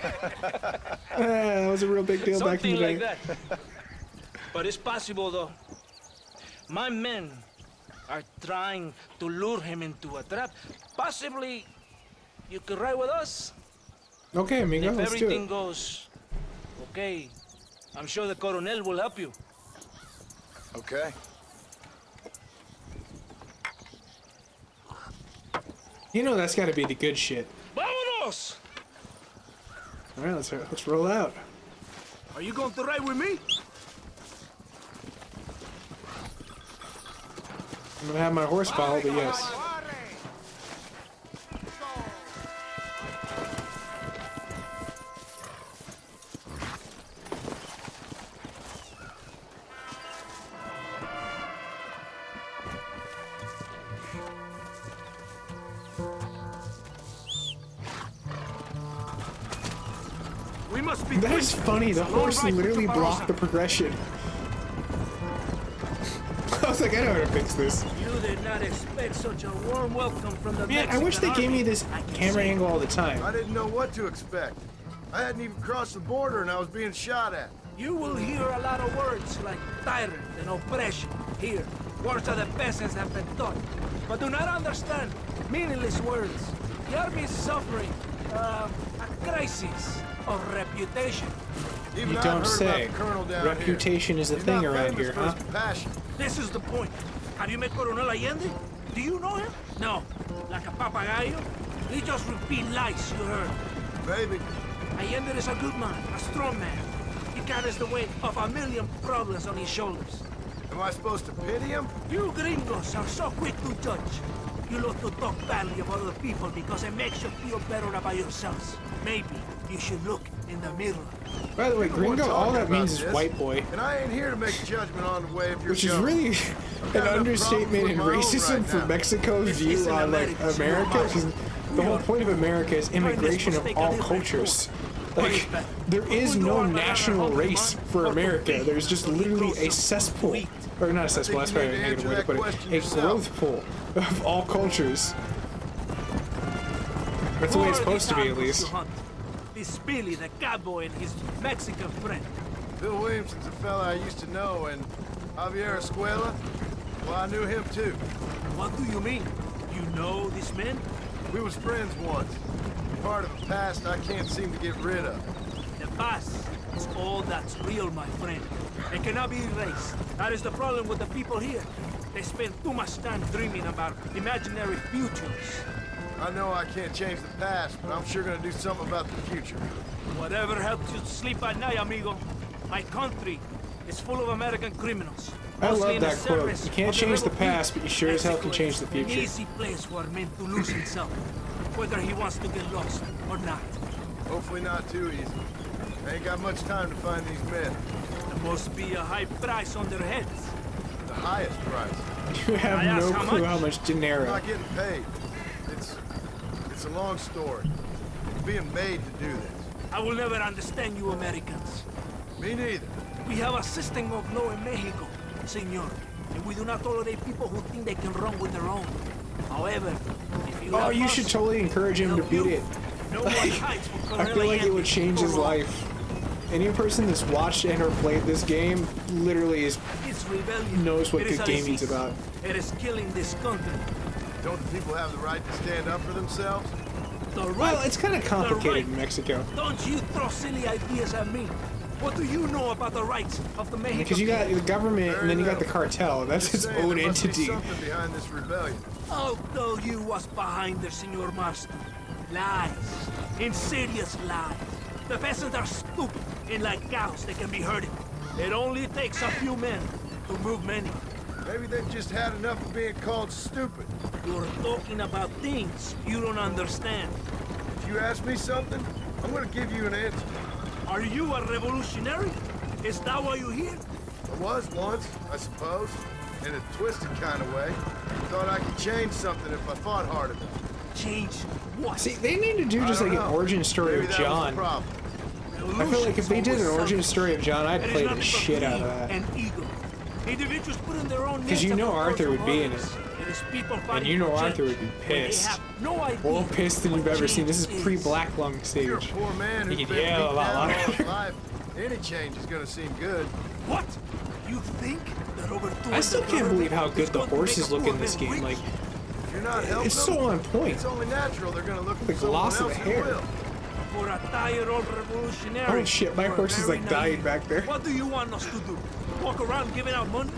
That was a real big deal back in the day. Something like that. But it's possible though. My men are trying to lure him into a trap. Possibly you could ride with us. Okay, amigo, if let's do everything it. goes okay, I'm sure the Coronel will help you. Okay. You know that's got to be the good shit. Vámonos! All right, let's roll out. Are you going to ride with me? I'm gonna have my horse follow, but yes. We must be. That is funny. The horse literally blocked the progression. I was like, I know how to fix this. You did not expect such a warm welcome from the Man, I wish they gave me this camera angle all the time. I didn't know what to expect. I hadn't even crossed the border and I was being shot at. You will hear a lot of words like tyrant and oppression here. Words that the peasants have been taught. But do not understand meaningless words. The army is suffering a crisis of reputation. Even You I've don't heard say. about the colonel down Reputation here. is a He's thing not around famous here, for huh? his compassion. This is the point. Have you met Coronel Allende? Do you know him? No. Like a papagayo? He just repeat lies you heard. Maybe. Allende is a good man, a strong man. He carries the weight of a million problems on his shoulders. Am I supposed to pity him? You gringos are so quick to judge. You love to talk badly about other people because it makes you feel better about yourselves. Maybe you should look in the mirror. By the way, gringo, all that means is white boy. And I ain't here to make a judgment on the way of your Which is really an understatement in racism for Mexico's view on like America, because the whole point of America is immigration of all cultures. Like, there is no national race for America. There's just literally a cesspool. Or not a cesspool, that's probably a negative way to put it. A growth pool of all cultures. That's the way it's supposed to be, at least. This Billy, the cowboy, and his Mexican friend. Bill Williamson's a fella I used to know, and Javier Escuela, well, I knew him too. What do you mean? You know this man? We was friends once. Part of the past I can't seem to get rid of. The past is all that's real, my friend. It cannot be erased. That is the problem with the people here. They spend too much time dreaming about imaginary futures. I know I can't change the past, but I'm sure gonna do something about the future. Whatever helps you sleep at night, amigo. My country is full of American criminals. I mostly love in the that quote. service You can't of the change the rebel past, but you sure as hell can Mexico change the is future. An easy place for a man to lose himself, whether he wants to get lost or not. Hopefully not too easy. I ain't got much time to find these men. There must be a high price on their heads. The highest price. You I have asked no how clue much? how much I'm dinero. not getting paid. It's a long story. I'm being made to do this. I will never understand you Americans. Me neither. We have a system of law in Mexico, senor, and we do not tolerate people who think they can run with their own. However, if you Oh, help you us, should totally encourage him to help beat you, it. no one hides from I feel like it would Corelli change his for long. life. Any person that's watched and or played this game literally It's rebellion. knows what It is good a gaming's disease. about. It is killing this country. Don't the people have the right to stand up for themselves? The right, Well, it's kind of the complicated right. in Mexico. Don't you throw silly ideas at me. What do you know about the rights of the Mexican Because you got the government and then you got the cartel. That's Just its saying, own there must be entity. something behind this rebellion. I'll tell you what's behind there, Senor Marston. Lies. Insidious lies. The peasants are stupid, and like cows, they can be herded. It only takes a few men to move many. Maybe they've just had enough of being called stupid. You're talking about things you don't understand. If you ask me something, I'm gonna give you an answer. Are you a revolutionary? Is that why you're here? I was once, I suppose, in a twisted kind of way. Thought I could change something if I fought hard enough. Change what? See, they need to do just I like don't an know. origin story Maybe of that was the John. problem. I feel like if they did an origin story of John, I'd It is play the nothing but shit out of greed that. and ego. Individuals put in their own 'Cause you nets know at the Arthur doors would of be in others. it. It is people And fighting you know for Arthur change would be when they pissed. have no idea More pissed than you've what ever seen. This is change pre-Black Lung You're a stage. poor man He who's could been yell beat a lot down all louder. his life. Any change is gonna seem good. What? You think that overthrowing I still the can't believe how government good is the going to make horses a look poor in this man game. rich? Like, If you're not helping it's them, so on point. it's only natural they're gonna look The for someone gloss of else the who hair. will. For a tired old revolutionary. Oh shit, my you're horse is very like dying naive. back there. What do you want us to do? Walk around giving out money?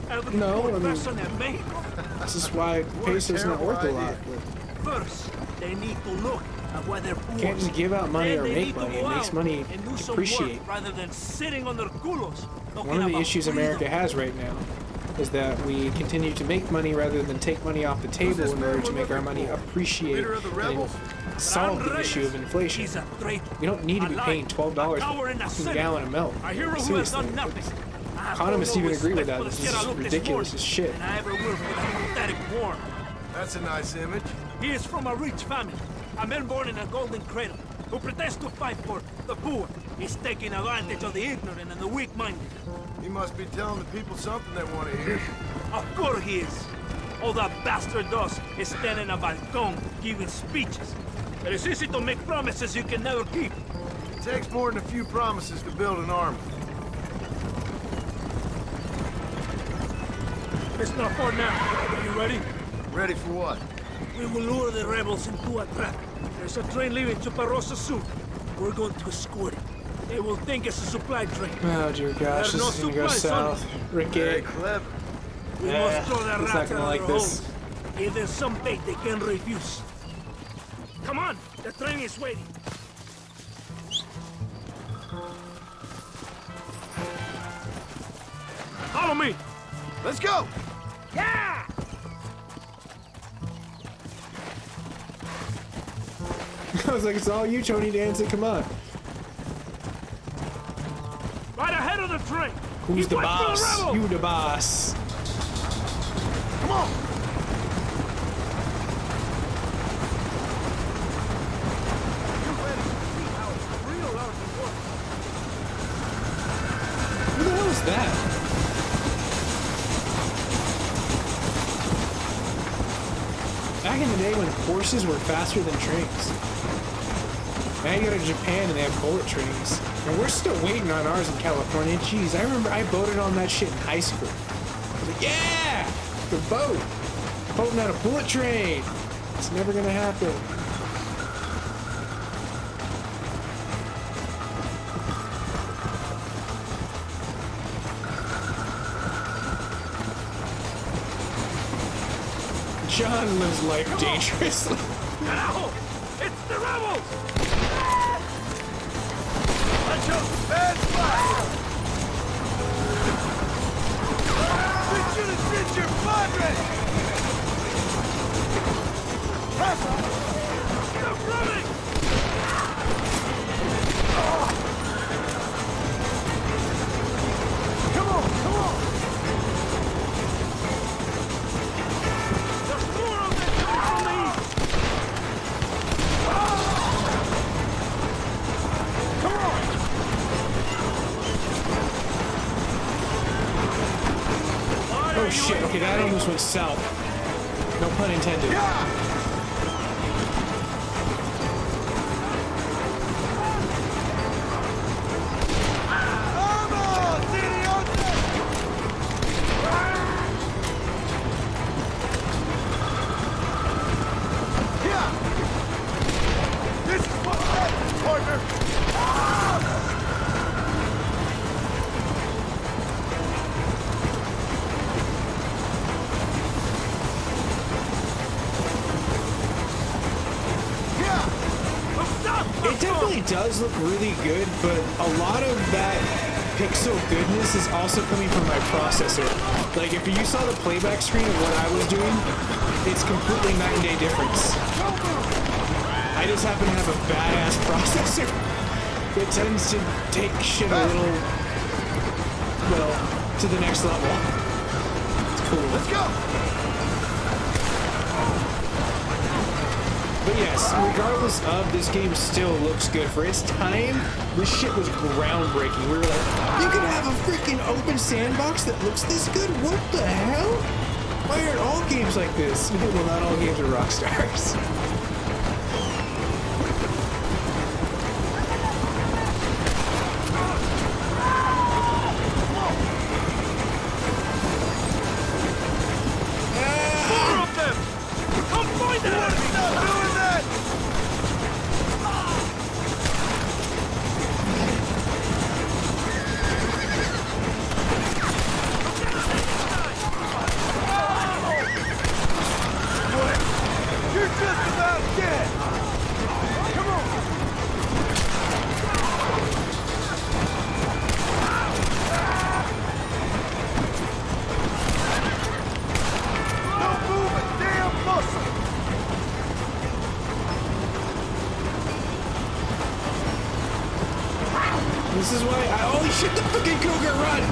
Every No, poor I mean- person in Mexico? This is why What a peso's not worth a terrible lot. idea. First, they need to look at why they're poor. Can't just give out money Then or they make need to money. go It makes out money and do some appreciate. work rather than sitting on their culos. talking One of the about issues freedom. America has right now is that we continue to make money rather than take money off the table this in man order to we're make our looking money for? appreciate Leader of the and rebels? solve the Reyes. issue of inflation. He's a traitor. We don't need to A be liar. paying $12 A coward and for a a sinner. gallon of milk. A hero who has Seriously, done nothing. I have economists no even agree with respect that. for the This kid I is looked ridiculous morning, as shit. And I ever will for that pathetic worm. That's a nice image. He is from a rich family, a man born in a golden cradle, who pretends to fight for the poor. He's taking advantage of the ignorant and the weak-minded. He must be telling the people something they want to hear. Of course he is. All that bastard does is stand in a balcon giving speeches. It is easy to make promises you can never keep. It takes more than a few promises to build an army. It's not far now. Are you ready? Ready for what? We will lure the rebels into a trap. There's a train leaving Chuparosa soon. We're going to escort it. They will think it's a supply train. Oh dear gosh, There's this no is gonna go supplies, son. south. Very Ricky. clever. We Yeah, must throw their he's not rats gonna out like of their this. holes. Give them some bait they can refuse. Come on, the train is waiting. Follow me. Let's go! Yeah! I was like, it's all you, Tony Danza. Come on. Right ahead of the train. Who's You the fight for boss? rebels. You the boss. Come on! Who the hell is that? Back in the day when horses were faster than trains. Now you go to Japan and they have bullet trains. And we're still waiting on ours in California. Jeez, I remember I boated on that shit in high school. I was like, yeah! The boat! Boating on a bullet train! It's never gonna happen. John lives life dangerously. Carajo! It's the rebels! Watch out! Bad fire! We should have sent your padre! Stop running! Come on, come on! There's more of them coming from the east! Come on! Oh shit, okay, that almost went south. No pun intended. This is what's happening, partner! It definitely does look really good, but a lot of that pixel goodness is also coming from my processor. Like, if you saw the playback screen of what I was doing, it's completely night and day difference. I just happen to have a badass processor. It tends to take shit a little, well, to the next level. It's cool. Let's go! But yes, regardless of, this game still looks good. For its time, this shit was groundbreaking. We were like, you can have a freaking open sandbox that looks this good? What the hell? Why aren't all games like this? Well, not all games are Rockstars. More of them! Come find them! Stop doing that! You're just about dead! Come on! Don't move a damn muscle! This is why holy shit, the fucking cougar, run!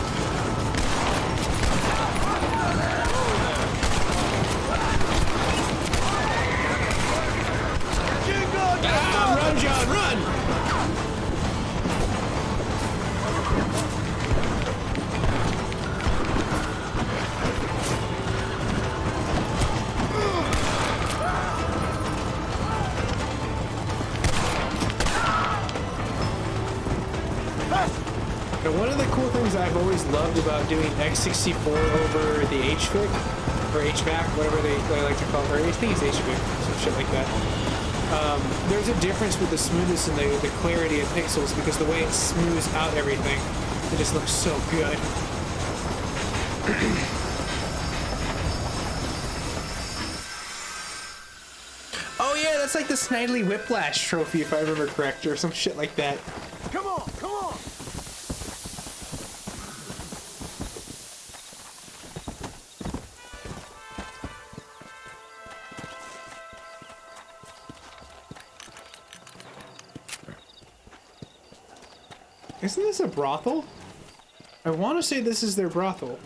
Run, John, run! Now, one of the cool things I've always loved about doing X64 over the HVIC, or HVAC, whatever they like to call it, or I think it's HVIC, some shit like that. There's a difference with the smoothness and the clarity of pixels, because the way it smooths out everything, it just looks so good. Oh yeah, that's like the Snidely Whiplash trophy, if I remember correct, or some shit like that. Come on, come on! Isn't this a brothel? I want to say this is their brothel.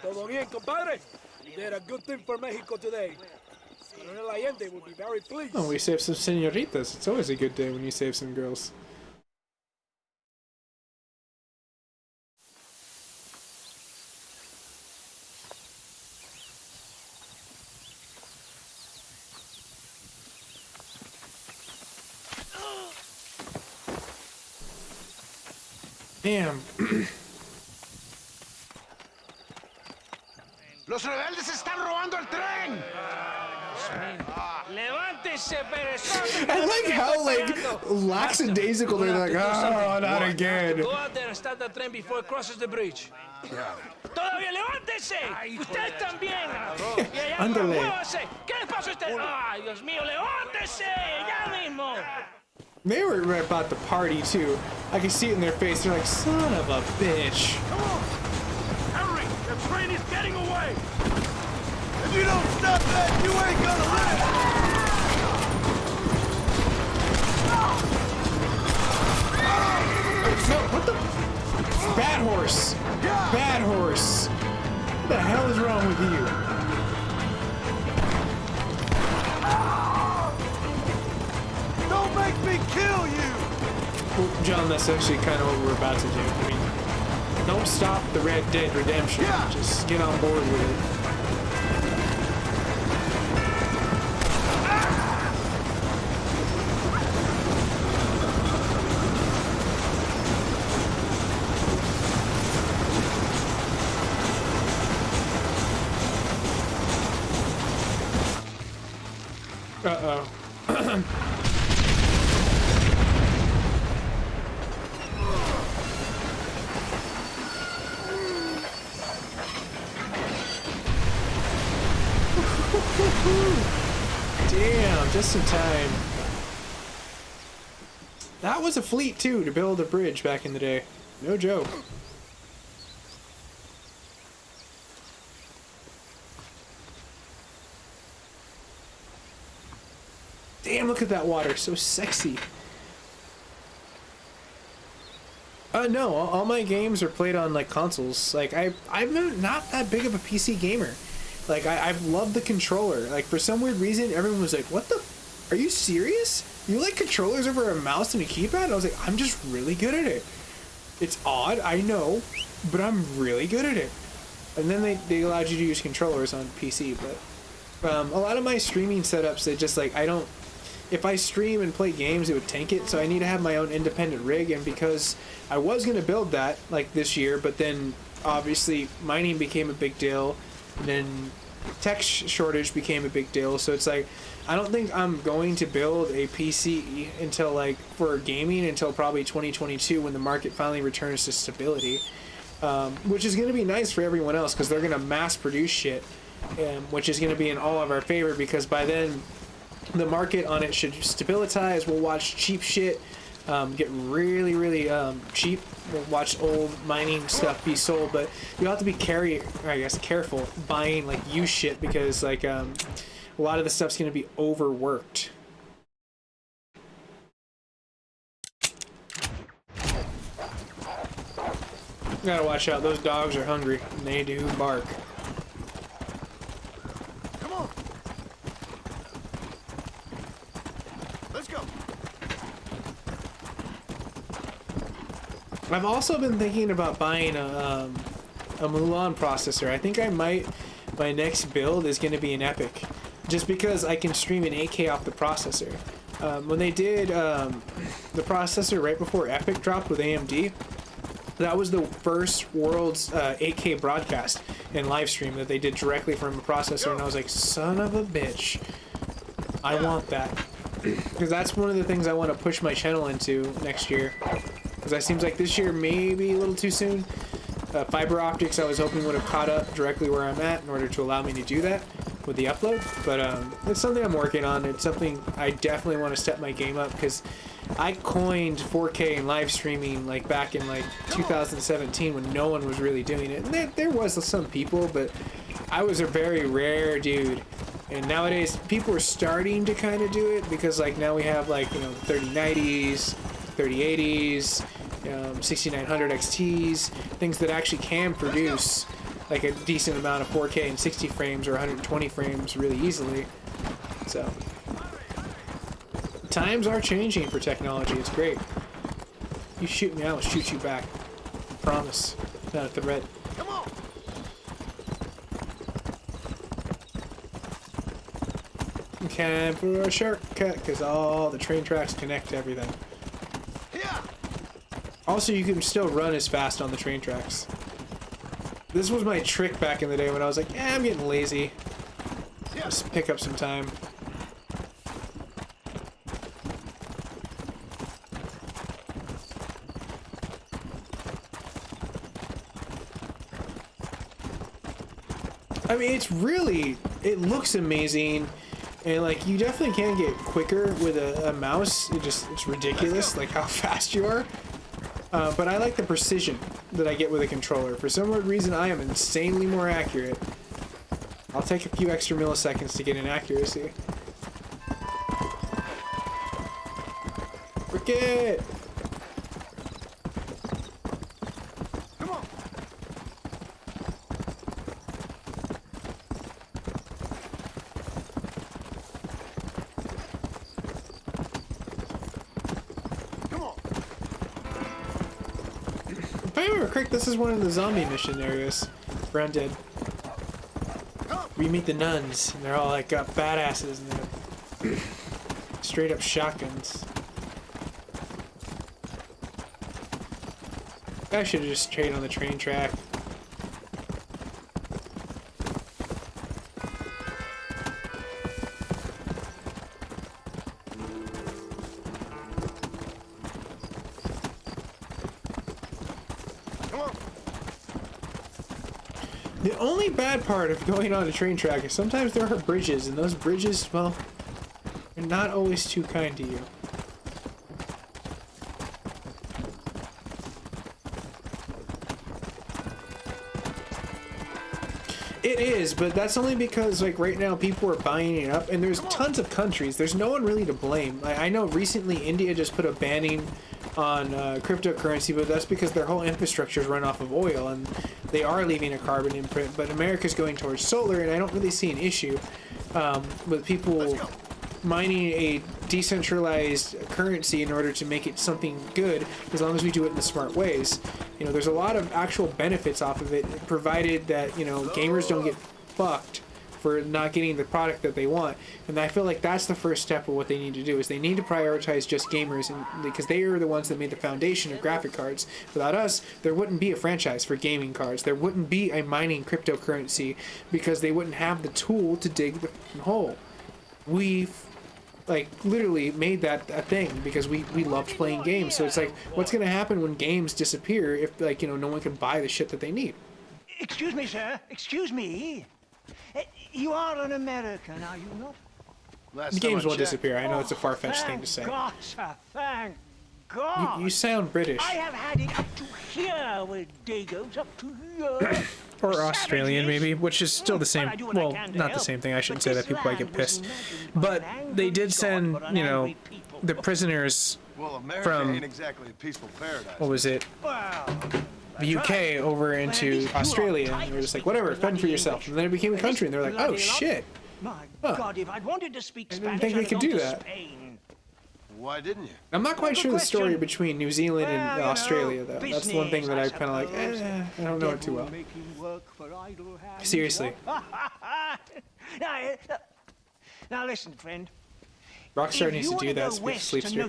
Todo bien, compadre? You did a good thing for Mexico today. Coronel Allende will be very pleased. Oh, we saved some senoritas. It's always a good day when you save some girls. Damn. ¡Los rebeldes están robando el tren! ¡Levante I like how like lackadaisical they're like, oh, not again. Go out there and stop that train before it crosses the bridge. Todavía levántese. Usted también. Ándale. ¿Qué le pasa a usted? Ay, Dios mío, levántese ya mismo. They were right about the party too. I can see it in their face. They're like, son of a bitch. Come on! Hurry! The train is getting away! If you don't stop that, you ain't gonna live! No, what the? Bad horse. Bad horse. What the hell is wrong with you? Don't make me kill you! Well, John, that's actually kind of what we're about to do. I mean, don't stop the Red Dead Redemption. Just get on board with it. Uh-oh. Damn, just in time. That was a fleet too to build a bridge back in the day. No joke. Damn, look at that water, so sexy. No, all my games are played on like consoles. Like I'm not that big of a PC gamer. Like I've loved the controller. Like for some weird reason, everyone was like, "What the? Are you serious? You like controllers over a mouse and a keypad?" And I was like, "I'm just really good at it." It's odd, I know, but I'm really good at it. And then they allowed you to use controllers on PC. But a lot of my streaming setups, they just like I don't. If I stream and play games, it would tank it. So I need to have my own independent rig. And because I was gonna build that like this year, but then obviously mining became a big deal. And then tech shortage became a big deal, so it's like I don't think I'm going to build a PC until like for gaming until probably 2022 when the market finally returns to stability, which is going to be nice for everyone else because they're going to mass produce shit, which is going to be in all of our favor because by then the market on it should stabilize. We'll watch cheap shit get really cheap. We'll watch old mining stuff be sold, but you have to be careful buying like used shit because like a lot of the stuff's gonna be overworked. Gotta watch out, those dogs are hungry and they do bark. Come on. Let's go. I've also been thinking about buying a Mulan processor. I think I might. My next build is going to be an Epic, just because I can stream in 8K off the processor. When they did the processor right before Epic dropped with AMD, that was the first world's 8K broadcast and live stream that they did directly from a processor, and I was like, son of a bitch, I want that, because that's one of the things I want to push my channel into next year. Because that seems like this year maybe a little too soon. Fiber optics I was hoping would have caught up directly where I'm at in order to allow me to do that with the upload. But it's something I'm working on. It's something I definitely want to step my game up because I coined 4K and live streaming like back in like 2017 when no one was really doing it. And there was some people, but I was a very rare dude. And nowadays people are starting to kind of do it because like now we have like, you know, the 3090s, 3080s, 6900 XTs, things that actually can produce like a decent amount of 4K and 60 frames or 120 frames really easily. So times are changing for technology. It's great. You shoot me, I will shoot you back. I promise. Not a threat. Come on. Time for a shortcut because all the train tracks connect to everything. Also, you can still run as fast on the train tracks. This was my trick back in the day when I was like, I'm getting lazy. Just pick up some time. I mean, it looks amazing, and like you definitely can get quicker with a mouse. It's ridiculous, like how fast you are. But I like the precision that I get with a controller. For some weird reason, I am insanely more accurate. I'll take a few extra milliseconds to get in accuracy. Frick it! Come on. Come on. If I remember correct, this is one of the zombie mission areas for Undead. We meet the nuns, and they're all like got badasses and they're straight up shotguns. I should have just stayed on the train track. The only bad part of going on a train track is sometimes there are bridges, and those bridges, well, they're not always too kind to you. It is, but that's only because, like, right now people are buying it up, and there's tons of countries. There's no one really to blame. I know recently India just put a banning on cryptocurrency, but that's because their whole infrastructure is run off of oil, and they are leaving a carbon imprint. But America's going towards solar, and I don't really see an issue with people mining a decentralized currency in order to make it something good, as long as we do it in the smart ways. You know, there's a lot of actual benefits off of it, provided that, you know, gamers don't get fucked for not getting the product that they want. And I feel like that's the first step of what they need to do, is they need to prioritize just gamers, and because they are the ones that made the foundation of graphic cards. Without us, there wouldn't be a franchise for gaming cards. There wouldn't be a mining cryptocurrency, because they wouldn't have the tool to dig the hole. We've like literally made that a thing because we loved playing games. So it's like, what's gonna happen when games disappear if, like, you know, no one can buy the shit that they need? Excuse me, sir. Excuse me. You are an American, are you not? The games won't disappear. I know it's a far-fetched thing to say. God, sir, thank God. You sound British. I have had it up to here with Dagos, up to here. Or Australian, maybe, which is still the same. Well, not the same thing. I shouldn't say that. People might get pissed. But they did send, you know, the prisoners from, ain't exactly a peaceful paradise. what was it? The UK over into Australia, and they were just like, whatever, fend for yourself. And then it became a country, and they're like, oh shit. My God, if I'd wanted to speak Spanish, I didn't think they could do that. Why didn't you? I'm not quite sure the story between New Zealand and Australia, though. That's the one thing that I kind of like, I don't know it too well. Seriously. Now listen, friend. Rockstar needs to do that, sleep stream.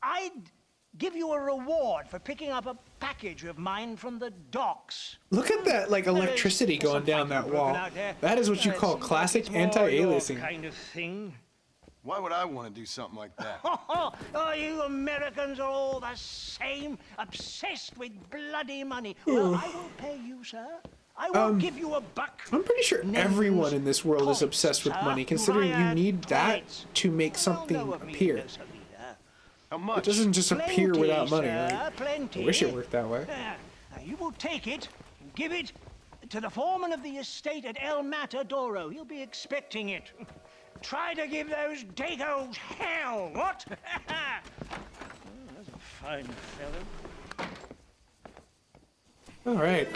I'd give you a reward for picking up a package of mine from the docks. Look at that, like, electricity going down that wall. That is what you call classic anti-aliasing. Kind of thing. Why would I want to do something like that? Oh, you Americans are all the same, obsessed with bloody money. Well, I will pay you, sir. I will give you a buck. I'm pretty sure everyone in this world is obsessed with money, considering you need that to make something appear. How much? It doesn't just appear without money. Sir, Like, I wish it worked that way. Now you will take it and give it to the foreman of the estate at El Matadoro. He'll be expecting it. Try to give those Dagos hell, what? That's a fine fellow. All right.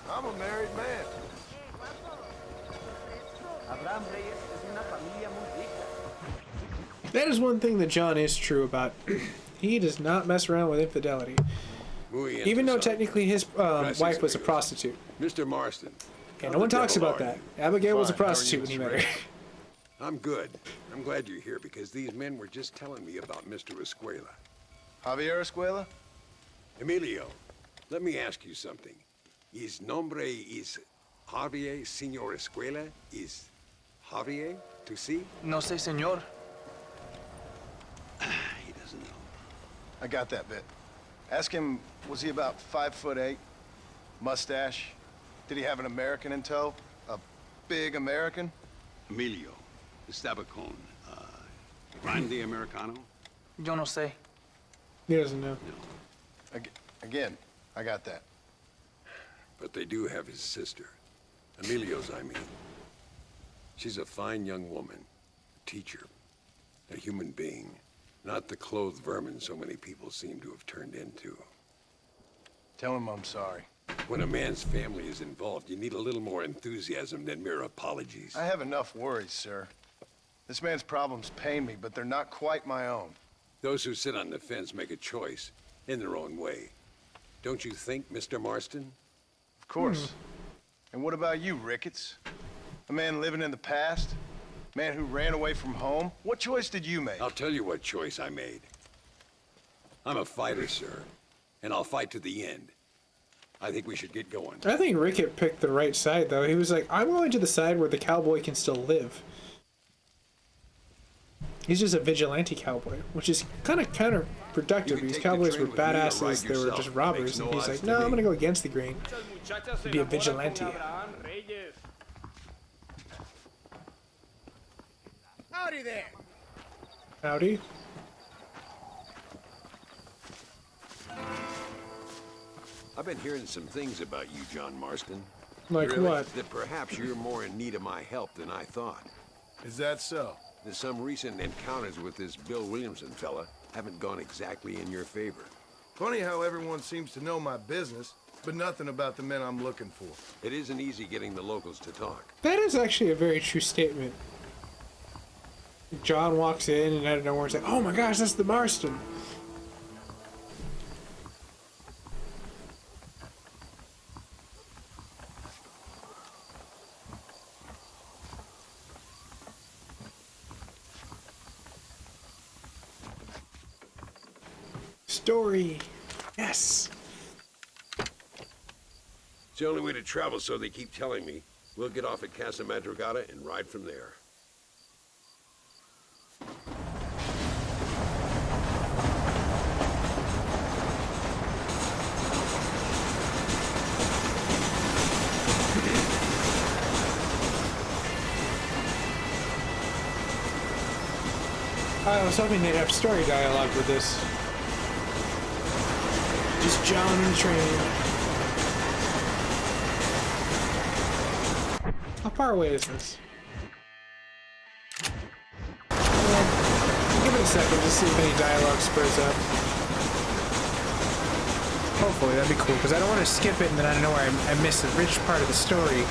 I'm a married man. That is one thing that John is true about. He does not mess around with infidelity. Even though technically his wife was a prostitute. Mr. Marston. Yeah, no one talks about that. Abigail was a prostitute when he met her. I'm good. I'm glad you're here because these men were just telling me about Mr. Escuela. Javier Escuela? Emilio, let me ask you something. His nombre is Javier, Señor Escuela. Is Javier to see? No sé, señor. He doesn't know. I got that bit. Ask him, was he about 5'8"? Mustache? Did he have an American in tow? A big American? Emilio, Estabacon, Grande Americano? Yo no sé. He doesn't know. No. Again, I got that. But they do have his sister. Emilio's, I mean. She's a fine young woman. A teacher. A human being. Not the clothed vermin so many people seem to have turned into. Tell him I'm sorry. When a man's family is involved, you need a little more enthusiasm than mere apologies. I have enough worries, sir. This man's problems pain me, but they're not quite my own. Those who sit on the fence make a choice, in their own way. Don't you think, Mr. Marston? Of course. And what about you, Ricketts? A man living in the past? A man who ran away from home? What choice did you make? I'll tell you what choice I made. I'm a fighter, sir, and I'll fight to the end. I think we should get going. I think Rickett picked the right side, though. He was like, I'm going to the side where the cowboy can still live. He's just a vigilante cowboy, which is kind of counterproductive because cowboys were badasses, they were just robbers, and he's like, no, I'm going to go against the grain. Be a vigilante. Howdy there. Howdy. I've been hearing some things about you, John Marston. Like Really? what? That perhaps you're more in need of my help than I thought. Is that so? That some recent encounters with this Bill Williamson fella haven't gone exactly in your favor. Funny how everyone seems to know my business, but nothing about the men I'm looking for. It isn't easy getting the locals to talk. That is actually a very true statement. John walks in and out of nowhere it's like, oh my gosh, that's the Marston. Story. Yes. It's the only way to travel, so they keep telling me. We'll get off at Casa Madrugada and ride from there. I was hoping they'd have story dialogue with this. Just John on the train. How far away is this? Give it a second to see if any dialogue spurs up. Hopefully, that'd be cool, because I don't want to skip it and then I don't know where I miss a rich part of the story.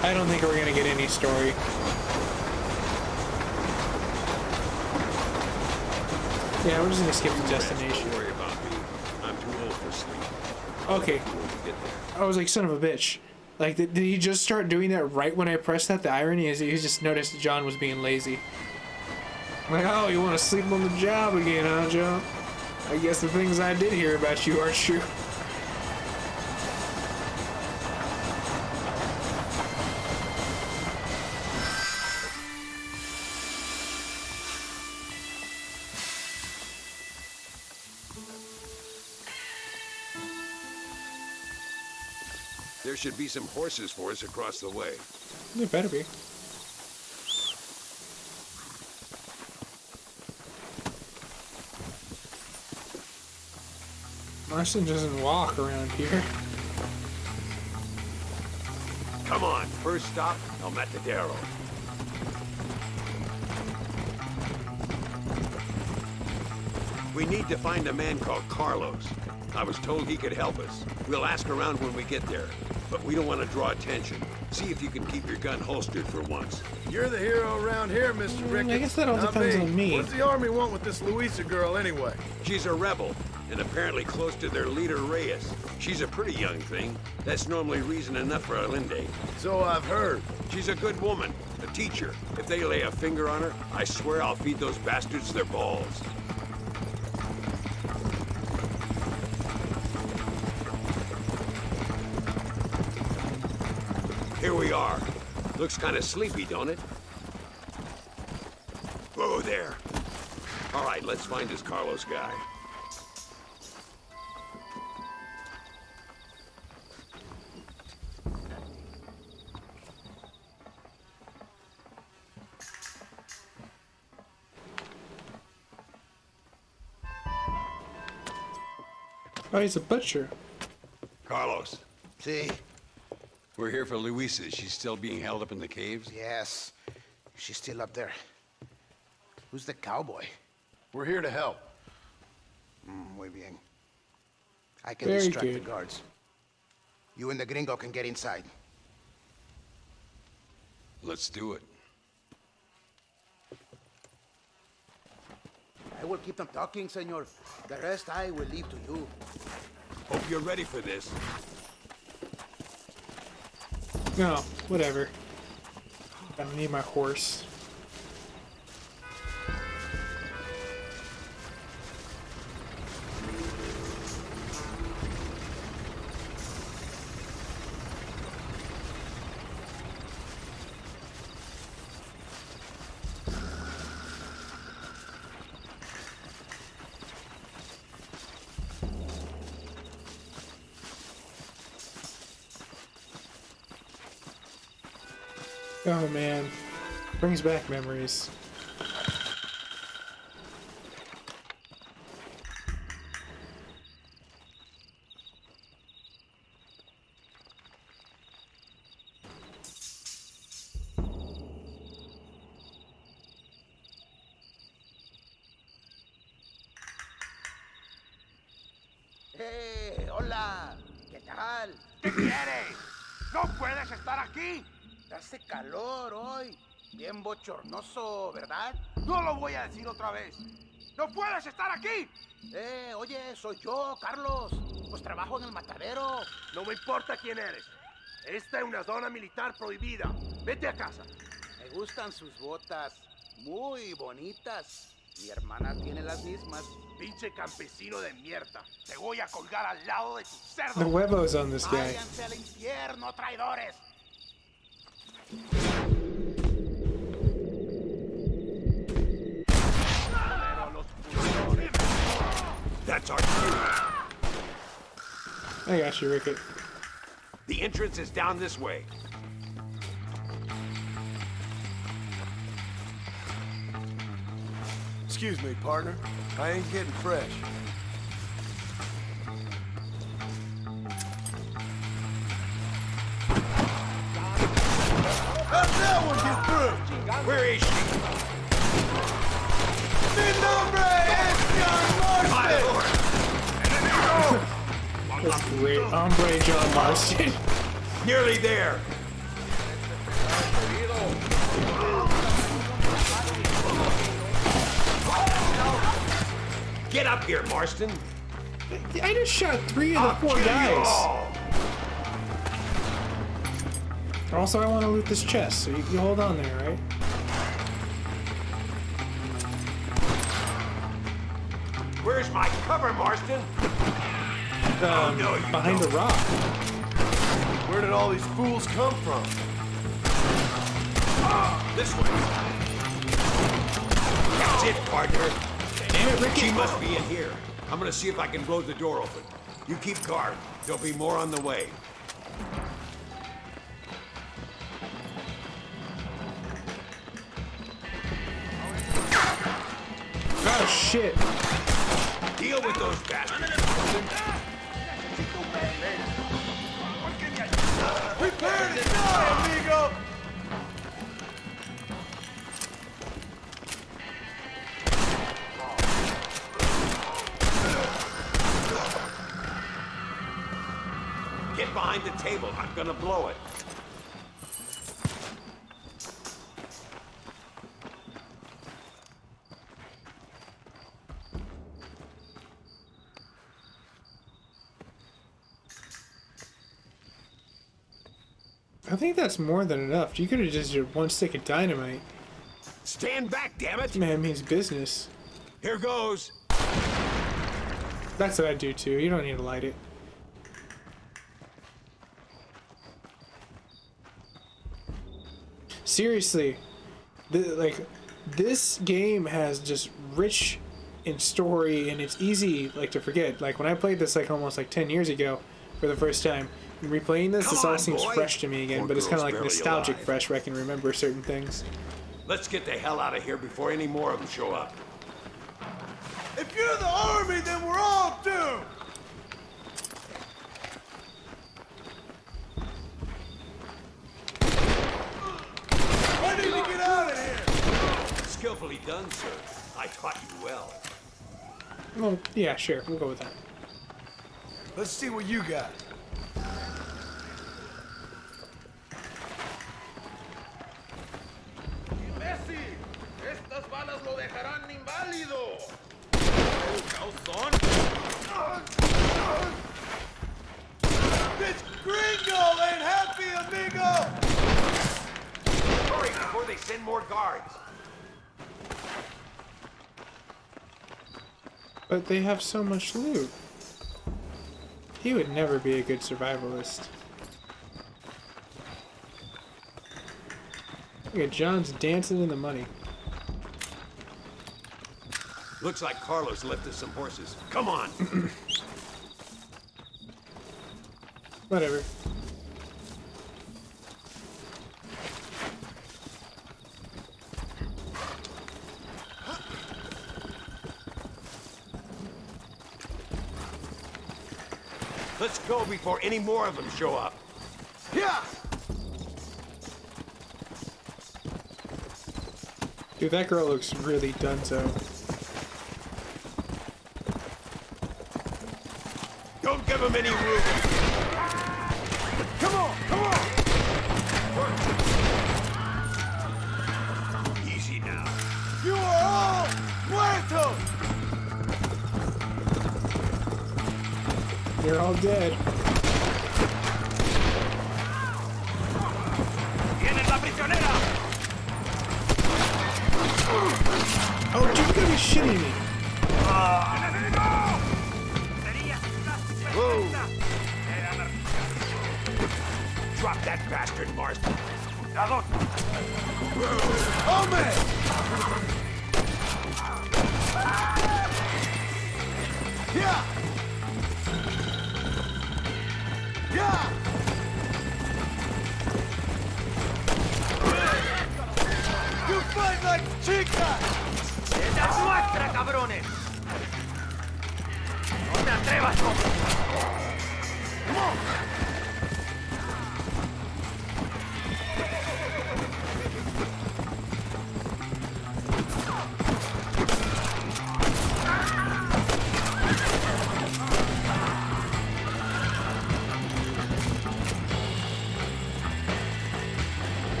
I don't think we're gonna get any story. Yeah, we're just gonna skip the destination. Don't worry about me. I'm too old for sleep. Okay. I was like, son of a bitch. Like, did he just start doing that right when I pressed that? The irony is he just noticed that John was being lazy. I'm like, oh, you want to sleep on the job again, huh, John? I guess the things I did hear about you are true. There should be some horses for us across the way. There better be. Marston doesn't walk around here. Come on, first stop, El Matadero. We need to find a man called Carlos. I was told he could help us. We'll ask around when we get there. But we don't want to draw attention. See if you can keep your gun holstered for once. You're the hero around here, Mr. Ricketts. I guess that all not depends on me. What does the army want with this Luisa girl anyway? She's a rebel, and apparently close to their leader, Reyes. She's a pretty young thing. That's normally reason enough for Alinde. So I've heard. She's a good woman, a teacher. If they lay a finger on her, I swear I'll feed those bastards their balls. Here we are. Looks kind of sleepy, don't it? Whoa there. All right, let's find this Carlos guy. Oh, he's a butcher. Carlos. See? We're here for Luisa. She's still being held up in the caves? Yes. She's still up there. Who's the cowboy? We're here to help. Muy bien. I can Very distract the good. guards. You and the gringo can get inside. Let's do it. I will keep them talking, senor. The rest I will leave to you. Hope you're ready for this. No, whatever. I don't need my horse. Oh man, brings back memories. ¡Hey! ¡Hola! ¿Qué tal? ¿Qué quieres? ¡No puedes estar aquí! Hace calor hoy. Bien bochornoso, ¿verdad? No lo voy a decir otra vez. ¡No puedes estar aquí! Oye, soy yo, Carlos. Pues trabajo en el matadero. No me importa quién eres. Esta es una zona militar prohibida. Vete a casa. Me gustan sus botas. Muy bonitas. Mi hermana tiene las mismas. Pinche campesino de mierda. Te voy a colgar al lado de tu cerdo. The huevos on this guy. Váyanse al infierno, traidores. That's our cue. I got you, Rickett. The entrance is down this way. Excuse me, partner. I ain't getting fresh. How'd that one get through? Where is she? Mi nombre es John Marston! That's great. Hombre John Marston. Nearly there. Get up here, Marston. I just shot 3 of the 4 guys. Also, I want to loot this chest, so you hold on there, right? Where's my cover, Marston? No, you Behind the rock. Where did all these fools come from? This way. That's it, partner. Damn it, Ricky. She must be in here. I'm gonna see if I can blow the door open. You keep guard. There'll be more on the way. Oh, shit. Deal with those bastards. Prepare to die, amigo! Get behind the table. I'm gonna blow it. I think that's more than enough. You could have just used one stick of dynamite. Stand back, damn it! Man means business. Here goes. That's what I do too. You don't need to light it. Seriously, this game has just rich in story, and it's easy to forget. Like when I played this almost 10 years ago for the first time, and replaying this, this all seems fresh to me again. But it's kind of like nostalgic fresh, where I can remember certain things. Let's get the hell out of here before any more of them show up. If you're the army, then we're all doomed! I need to get out of here! Skillfully done, sir. I taught you well. Well, yeah, sure. We'll go with that. Let's see what you got. Estas balas lo dejarán inválido. This gringo ain't happy, amigo! Hurry before they send more guards. But they have so much loot. He would never be a good survivalist. Look at John's dancing in the money. Looks like Carlos left us some horses. Come on. Whatever. Let's go before any more of them show up. Yeah! Dude, that girl looks really donezo. Don't give them any room. Come on, come on! Easy now. You are all muertos! They're all dead. ¡Tienes la prisionera! Oh, dude, you gotta be shitting me. Whoa. Drop that bastard, Marth. Oh, man! Yeah! Yeah! You fight like chicas! ¡Es la nuestra, cabrones! ¡No te atrevas, Come on!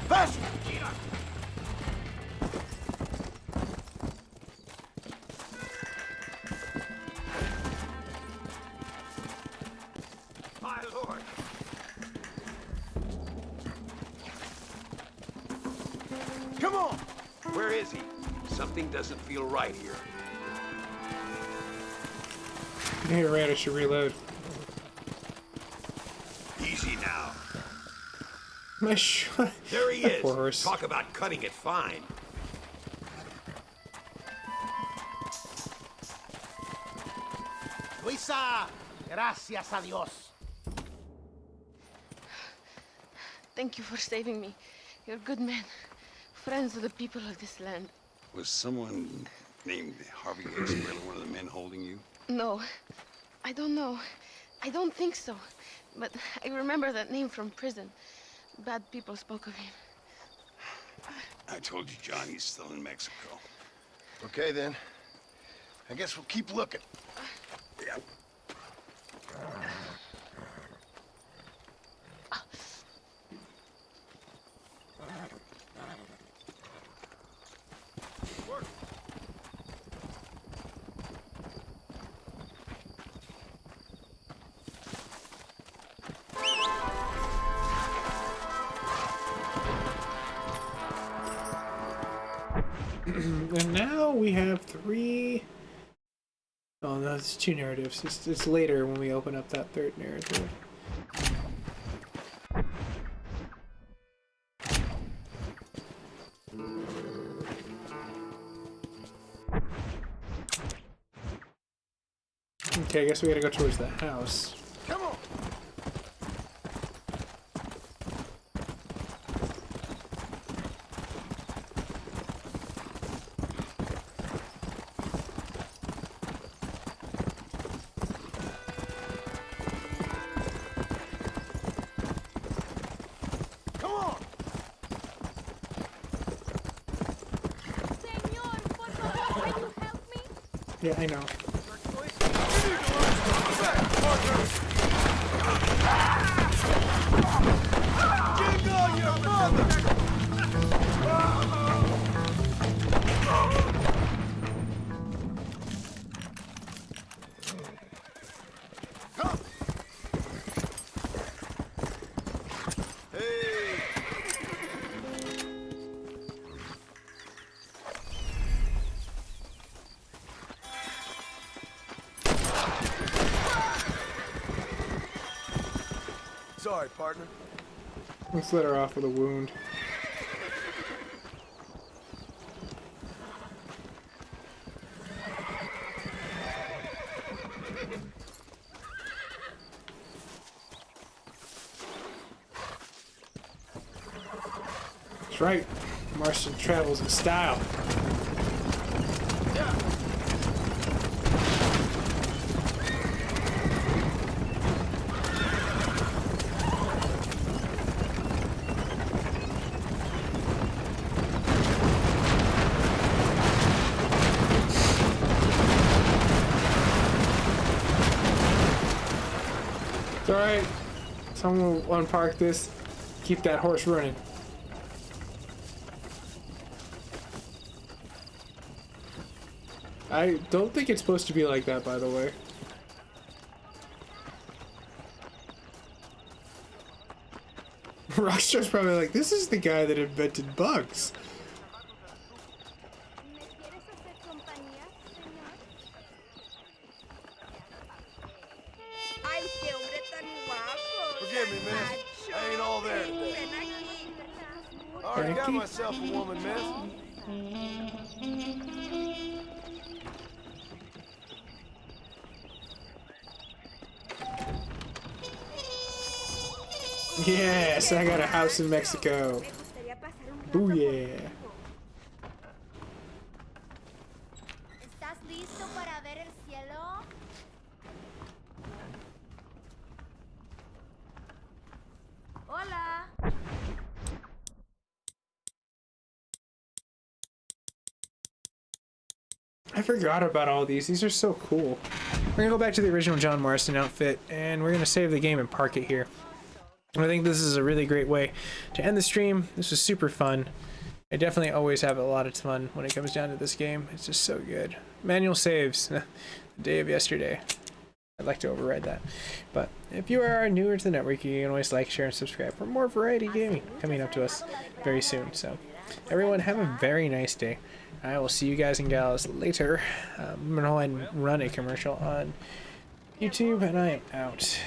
Faster! My lord. Come on! Where is he? Something doesn't feel right here. You're right, I should reload. Easy now. My shot. There he That is. poor horse. Talk about cutting it fine. Luisa, gracias a Dios. Thank you for saving me. You're good men. Friends of the people of this land. Was someone named Harvey Esprella one of the men holding you? No, I don't know. I don't think so. But I remember that name from prison. Bad people spoke of him. I told you, John, he's still in Mexico. Okay, then. I guess we'll keep looking. And now we have 3. Oh no, it's 2 narratives. It's later when we open up that 3rd narrative. Okay, I guess we gotta go towards the house. Come on. Come on. Señor, por favor, can you help me? Yeah, I know. Jingle your mother! Come! Hey! Sorry, partner. Let's let her off with a wound. That's right. Marston travels in style. It's alright. Someone will unpark this. Keep that horse running. I don't think it's supposed to be like that, by the way. Rockstar's probably like, this is the guy that invented bugs. ¿Me quieres hacer compañía, señor? Ay, qué hombre tan guapo. Forgive me, miss. I ain't all there today. Ven aquí. Already got myself a woman, miss. Yes, I got a house in Mexico. Ooh yeah. ¿Estás listo para ver el cielo? Hola. I forgot about all these. These are so cool. We're gonna go back to the original John Marston outfit, and we're gonna save the game and park it here. I think this is a really great way to end the stream. This was super fun. I definitely always have a lot of fun when it comes down to this game. It's just so good. Manual saves. The day of yesterday. I'd like to override that. But if you are newer to the network, you can always like, share, and subscribe for more variety gaming coming up to us very soon. So everyone have a very nice day. I will see you guys and gals later. I'm going to go ahead and run a commercial on YouTube, and I am out.